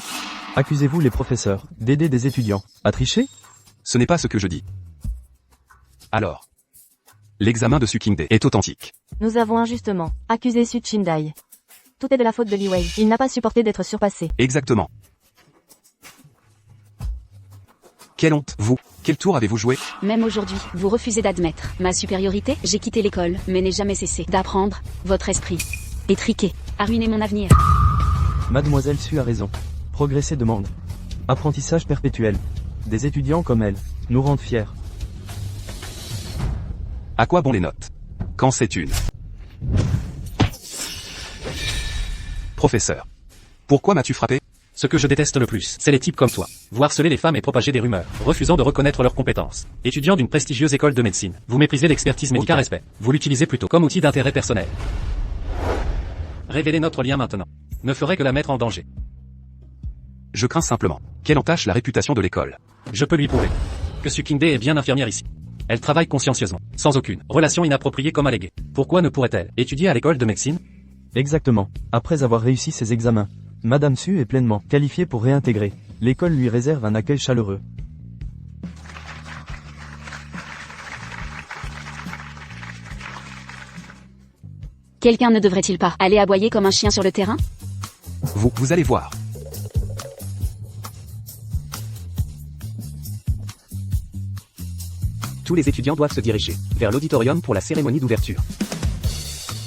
Speaker 7: Accusez-vous les professeurs d'aider des étudiants à tricher?
Speaker 1: Ce n'est pas ce que je dis. Alors, l'examen de Su Qingde est authentique.
Speaker 3: Nous avons injustement accusé Su Chindai. Tout est de la faute de Li Wei. Il n'a pas supporté d'être surpassé.
Speaker 1: Exactement. Quelle honte, vous. Quel tour avez-vous joué?
Speaker 2: Même aujourd'hui, vous refusez d'admettre ma supériorité. J'ai quitté l'école, mais n'ai jamais cessé d'apprendre. Votre esprit étriqué a ruiné mon avenir.
Speaker 7: Mademoiselle Su a raison. Progresser demande apprentissage perpétuel. Des étudiants comme elle nous rendent fiers.
Speaker 1: À quoi bon les notes? Quand c'est une. Professeur. Pourquoi m'as-tu frappé?
Speaker 6: Ce que je déteste le plus, c'est les types comme toi. Vous harcelez les femmes et propager des rumeurs, refusant de reconnaître leurs compétences. Étudiant d'une prestigieuse école de médecine, vous méprisez l'expertise médicale. Aucun respect. Vous l'utilisez plutôt comme outil d'intérêt personnel. Révélez notre lien maintenant. Ne ferait que la mettre en danger.
Speaker 1: Je crains simplement qu'elle entache la réputation de l'école.
Speaker 6: Je peux lui prouver que Su Qingde est bien infirmière ici. Elle travaille consciencieusement, sans aucune relation inappropriée comme allégué. Pourquoi ne pourrait-elle étudier à l'école de médecine?
Speaker 7: Exactement. Après avoir réussi ses examens, Madame Su est pleinement qualifiée pour réintégrer. L'école lui réserve un accueil chaleureux.
Speaker 2: Quelqu'un ne devrait-il pas aller aboyer comme un chien sur le terrain?
Speaker 1: Vous allez voir.
Speaker 4: Tous les étudiants doivent se diriger vers l'auditorium pour la cérémonie d'ouverture.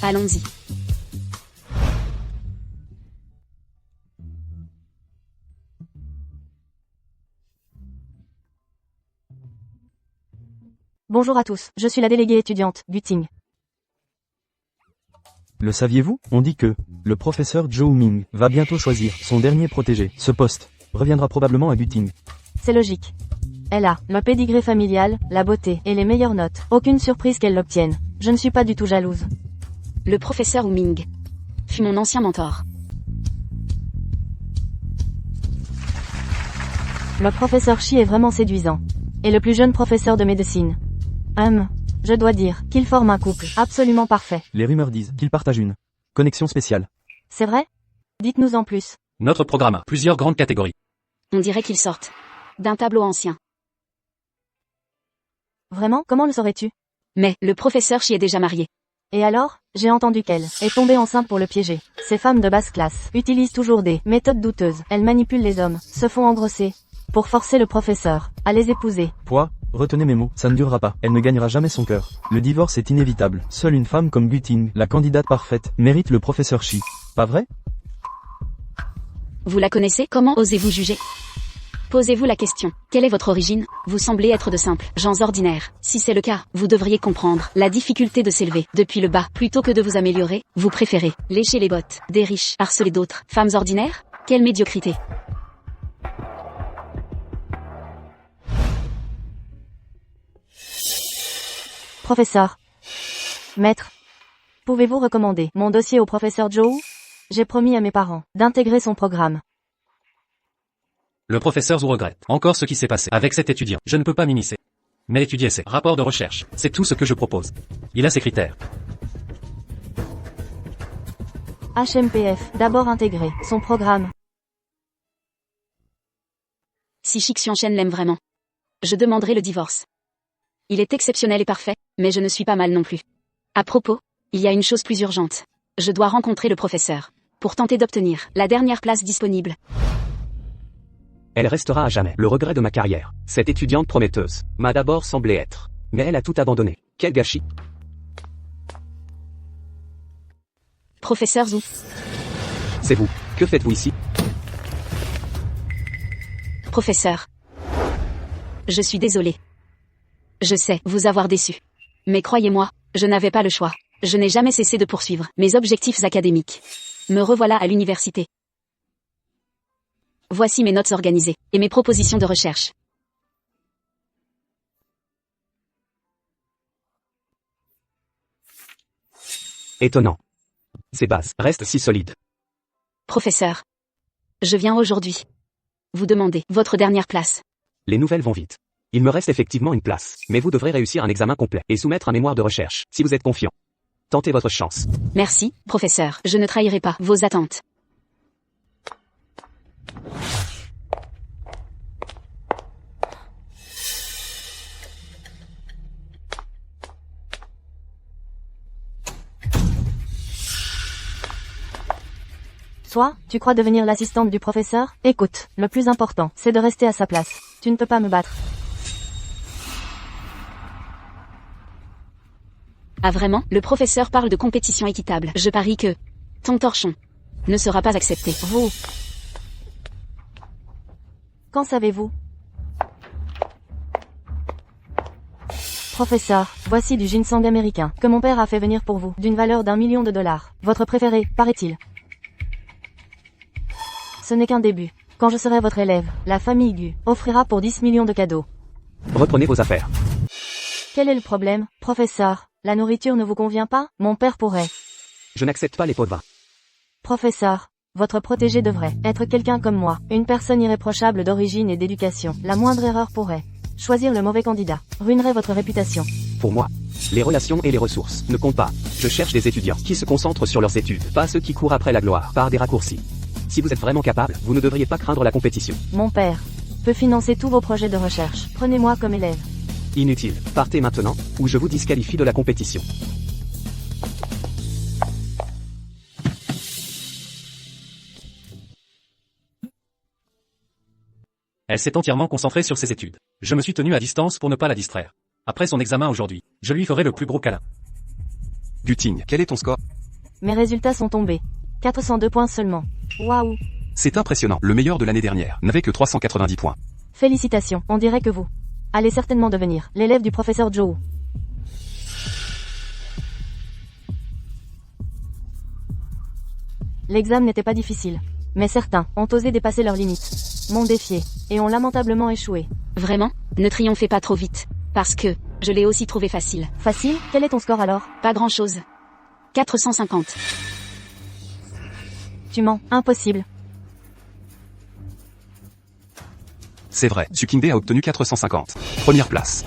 Speaker 2: Allons-y.
Speaker 3: Bonjour à tous, je suis la déléguée étudiante, Guting.
Speaker 7: Le saviez-vous? On dit que le professeur Zhou Ming va bientôt choisir son dernier protégé. Ce poste reviendra probablement à Guting.
Speaker 3: C'est logique. Elle a le pédigré familial, la beauté et les meilleures notes. Aucune surprise qu'elle l'obtienne. Je ne suis pas du tout jalouse.
Speaker 2: Le professeur Wu Ming fut mon ancien mentor.
Speaker 3: Le professeur Shi est vraiment séduisant. Et le plus jeune professeur de médecine. Je dois dire qu'ils forment un couple absolument parfait.
Speaker 7: Les rumeurs disent qu'ils partagent une connexion spéciale.
Speaker 3: C'est vrai? Dites-nous en plus.
Speaker 6: Notre programme a plusieurs grandes catégories.
Speaker 2: On dirait qu'ils sortent d'un tableau ancien.
Speaker 3: Vraiment? Comment le saurais-tu?
Speaker 2: Mais le professeur Shi est déjà marié.
Speaker 3: Et alors? J'ai entendu qu'elle est tombée enceinte pour le piéger. Ces femmes de basse classe utilisent toujours des méthodes douteuses. Elles manipulent les hommes, se font engrosser, pour forcer le professeur à les épouser.
Speaker 7: Retenez mes mots, ça ne durera pas. Elle ne gagnera jamais son cœur. Le divorce est inévitable. Seule une femme comme Guting, la candidate parfaite, mérite le professeur Shi. Pas vrai?
Speaker 2: Vous la connaissez? Comment osez-vous juger? Posez-vous la question. Quelle est votre origine? Vous semblez être de simples gens ordinaires. Si c'est le cas, vous devriez comprendre la difficulté de s'élever depuis le bas. Plutôt que de vous améliorer, vous préférez lécher les bottes des riches, harceler d'autres femmes ordinaires? Quelle médiocrité!
Speaker 3: Professeur. Maître. Pouvez-vous recommander mon dossier au professeur Zhou? J'ai promis à mes parents d'intégrer son programme.
Speaker 6: Le professeur Zhou regrette encore ce qui s'est passé avec cet étudiant. Je ne peux pas m'immiscer. Mais étudier ses rapports de recherche, c'est tout ce que je propose. Il a ses critères.
Speaker 3: HMPF, d'abord intégrer son programme.
Speaker 2: Si Shi Xianchen l'aime vraiment, je demanderai le divorce. Il est exceptionnel et parfait, mais je ne suis pas mal non plus. À propos, il y a une chose plus urgente. Je dois rencontrer le professeur. pour tenter d'obtenir la dernière place disponible.
Speaker 4: Elle restera à jamais le regret de ma carrière. Cette étudiante prometteuse m'a d'abord semblé être, mais elle a tout abandonné. Quel gâchis.
Speaker 2: Professeur Zhu,
Speaker 4: C'est vous. Que faites-vous ici?
Speaker 2: professeur. Je suis désolée. Je sais vous avoir déçu. Mais croyez-moi, je n'avais pas le choix. Je n'ai jamais cessé de poursuivre mes objectifs académiques. Me revoilà à l'université. Voici mes notes organisées et mes propositions de recherche.
Speaker 4: Étonnant. Ces bases restent si solides.
Speaker 2: Professeur, je viens aujourd'hui vous demander votre dernière place.
Speaker 4: Les nouvelles vont vite. Il me reste effectivement une place, mais vous devrez réussir un examen complet et soumettre un mémoire de recherche, si vous êtes confiant. Tentez votre chance.
Speaker 2: Merci, professeur. Je ne trahirai pas vos attentes.
Speaker 3: Toi, tu crois devenir l'assistante du professeur? Écoute, le plus important, c'est de rester à sa place. Tu ne peux pas me battre.
Speaker 2: Ah vraiment? Le professeur parle de compétition équitable. Je parie que ton torchon ne sera pas accepté.
Speaker 3: Vous. Qu'en savez-vous? Professeur, voici du ginseng américain, que mon père a fait venir pour vous, d'une valeur d'1 million de dollars. Votre préféré, paraît-il. Ce n'est qu'un début. Quand je serai votre élève, la famille Gu offrira pour 10 millions de cadeaux.
Speaker 4: Reprenez vos affaires.
Speaker 3: Quel est le problème, professeur? La nourriture ne vous convient pas? Mon père pourrait.
Speaker 4: Je n'accepte pas les pots de vin.
Speaker 3: Professeur, votre protégé devrait être quelqu'un comme moi, une personne irréprochable d'origine et d'éducation. La moindre erreur pourrait choisir le mauvais candidat, ruinerait votre réputation.
Speaker 4: Pour moi, les relations et les ressources ne comptent pas. Je cherche des étudiants qui se concentrent sur leurs études, pas ceux qui courent après la gloire par des raccourcis. Si vous êtes vraiment capable, vous ne devriez pas craindre la compétition.
Speaker 3: Mon père peut financer tous vos projets de recherche. Prenez-moi comme élève.
Speaker 4: Inutile. Partez maintenant, ou je vous disqualifie de la compétition.
Speaker 6: Elle s'est entièrement concentrée sur ses études. Je me suis tenu à distance pour ne pas la distraire. Après son examen aujourd'hui, je lui ferai le plus gros câlin.
Speaker 1: Guting, quel est ton score?
Speaker 3: Mes résultats sont tombés. 402 points seulement. Waouh.
Speaker 1: C'est impressionnant. Le meilleur de l'année dernière n'avait que 390 points.
Speaker 3: Félicitations, on dirait que vous allez certainement devenir l'élève du professeur Zhou. L'examen n'était pas difficile, mais certains ont osé dépasser leurs limites, m'ont défié, et ont lamentablement échoué.
Speaker 2: Vraiment? Ne triomphez pas trop vite. Parce que je l'ai aussi trouvé facile.
Speaker 3: Facile? Quel est ton score alors?
Speaker 2: Pas grand-chose. 450.
Speaker 3: Tu mens, impossible.
Speaker 1: C'est vrai, Sukinde a obtenu 450. Première place.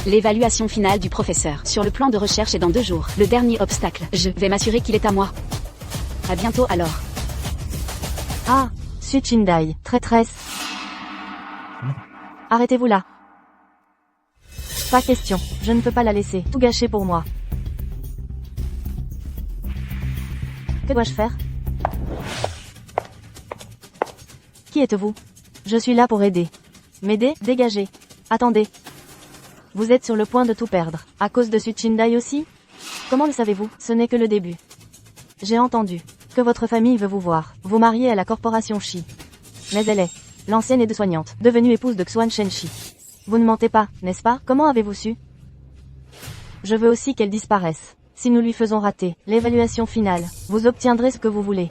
Speaker 2: L'évaluation finale du professeur sur le plan de recherche est dans 2 jours. Le dernier obstacle. Je vais m'assurer qu'il est à moi. À bientôt alors.
Speaker 3: Ah, Su Chindai, traîtresse. Arrêtez-vous là. Pas question, je ne peux pas la laisser tout gâcher pour moi. Que dois-je faire? Qui êtes-vous? Je suis là pour aider. M'aider? Dégagez. Attendez. Vous êtes sur le point de tout perdre. À cause de Su Chindai aussi? Comment le savez-vous? Ce n'est que le début. J'ai entendu que votre famille veut vous voir, vous marier à la corporation Shi. Mais elle est l'ancienne aide-soignante, devenue épouse de Xuan Shenshi. Vous ne mentez pas, n'est-ce pas? Comment avez-vous su? Je veux aussi qu'elle disparaisse. Si nous lui faisons rater l'évaluation finale, vous obtiendrez ce que vous voulez.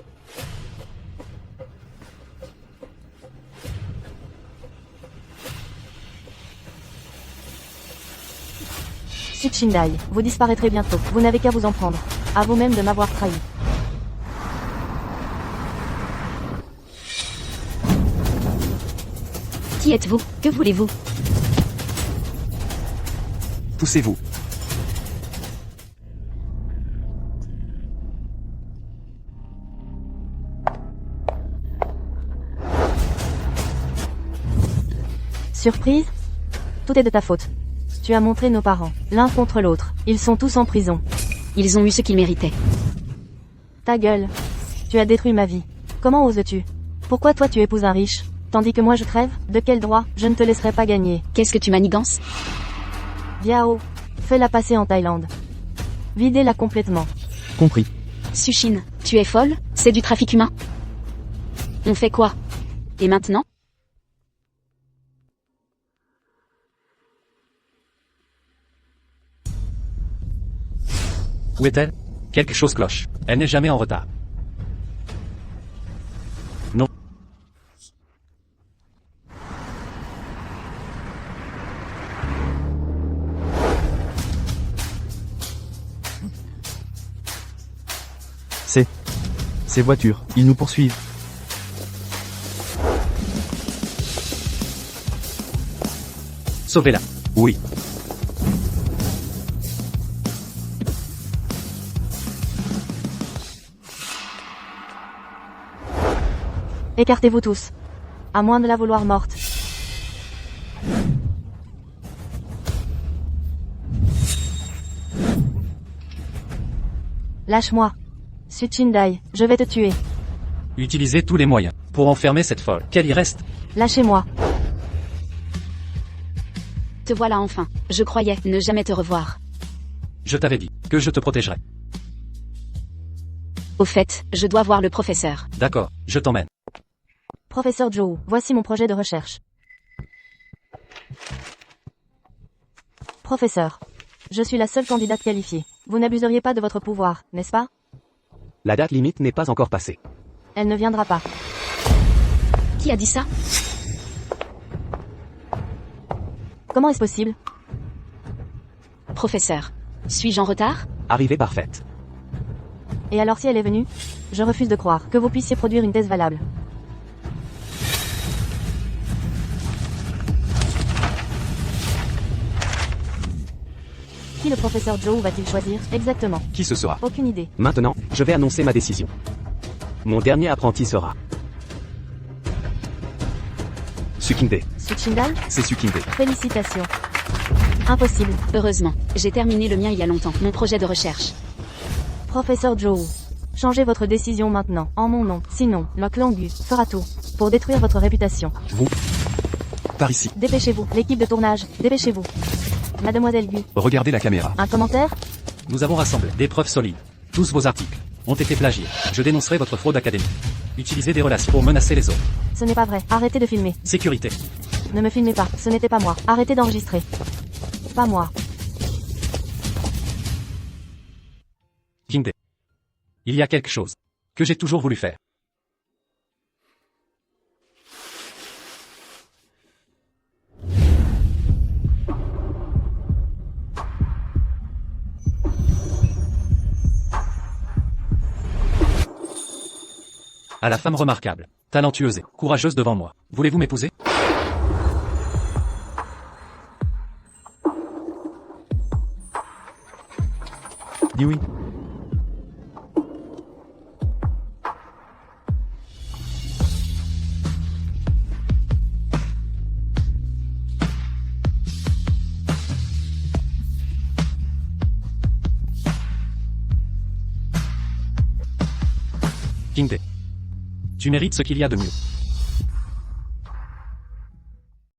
Speaker 3: Su Chindai, vous disparaîtrez bientôt. Vous n'avez qu'à vous en prendre à vous-même de m'avoir trahi.
Speaker 2: Qui êtes-vous? Que voulez-vous?
Speaker 1: Poussez-vous.
Speaker 3: Surprise? Tout est de ta faute. Tu as montré nos parents, l'un contre l'autre. Ils sont tous en prison.
Speaker 2: Ils ont eu ce qu'ils méritaient.
Speaker 3: Ta gueule. Tu as détruit ma vie. Comment oses-tu? Pourquoi toi tu épouses un riche, tandis que moi je crève? De quel droit? Je ne te laisserai pas gagner.
Speaker 2: Qu'est-ce que tu manigances?
Speaker 3: Viao. Fais-la passer en Thaïlande. Videz-la complètement.
Speaker 7: Compris.
Speaker 2: Sushine, tu es folle? C'est du trafic humain. On fait quoi? Et maintenant?
Speaker 6: Où est-elle? Quelque chose cloche. Elle n'est jamais en retard. Non.
Speaker 7: Ces voitures, ils nous poursuivent.
Speaker 6: Sauvez-la.
Speaker 1: Oui.
Speaker 3: Écartez-vous tous. À moins de la vouloir morte. Lâche-moi. Suchindai, je vais te tuer.
Speaker 6: Utilisez tous les moyens pour enfermer cette folle. Qu'elle y reste.
Speaker 3: Lâchez-moi.
Speaker 2: Te voilà enfin. Je croyais ne jamais te revoir.
Speaker 6: Je t'avais dit que je te protégerais.
Speaker 2: Au fait, je dois voir le professeur.
Speaker 6: D'accord, je t'emmène.
Speaker 3: Professeur Joe, voici mon projet de recherche. Professeur. Je suis la seule candidate qualifiée. Vous n'abuseriez pas de votre pouvoir, n'est-ce pas?
Speaker 4: La date limite n'est pas encore passée.
Speaker 3: Elle ne viendra pas.
Speaker 2: Qui a dit ça?
Speaker 3: Comment est-ce possible?
Speaker 2: Professeur. Suis-je en retard?
Speaker 4: Arrivée parfaite.
Speaker 3: Et alors si elle est venue? Je refuse de croire que vous puissiez produire une thèse valable. Qui le professeur Joe va-t-il choisir, exactement?
Speaker 1: Qui ce sera?
Speaker 3: Aucune idée.
Speaker 4: Maintenant, je vais annoncer ma décision. Mon dernier apprenti sera... Sukinde.
Speaker 3: Suchindai?
Speaker 1: C'est Sukinde.
Speaker 3: Félicitations. Impossible.
Speaker 2: Heureusement, j'ai terminé le mien il y a longtemps. Mon projet de recherche.
Speaker 3: Professeur Joe. Changez votre décision maintenant, en mon nom. Sinon, le clan Gu fera tout pour détruire votre réputation.
Speaker 1: Vous. Par ici.
Speaker 3: Dépêchez-vous, l'équipe de tournage, dépêchez-vous. Mademoiselle Gu,
Speaker 1: Regardez la caméra.
Speaker 3: un commentaire?
Speaker 6: Nous avons rassemblé des preuves solides. Tous vos articles ont été plagiés. Je dénoncerai votre fraude académique. Utilisez des relations pour menacer les autres.
Speaker 3: Ce n'est pas vrai, arrêtez de filmer.
Speaker 6: Sécurité.
Speaker 3: Ne me filmez pas, ce n'était pas moi. Arrêtez d'enregistrer. Pas moi.
Speaker 6: Kingday. Il y a quelque chose que j'ai toujours voulu faire. À la femme remarquable, talentueuse et courageuse devant moi. Voulez-vous m'épouser?
Speaker 7: Dis oui.
Speaker 6: Kingday. Tu mérites ce qu'il y a de mieux.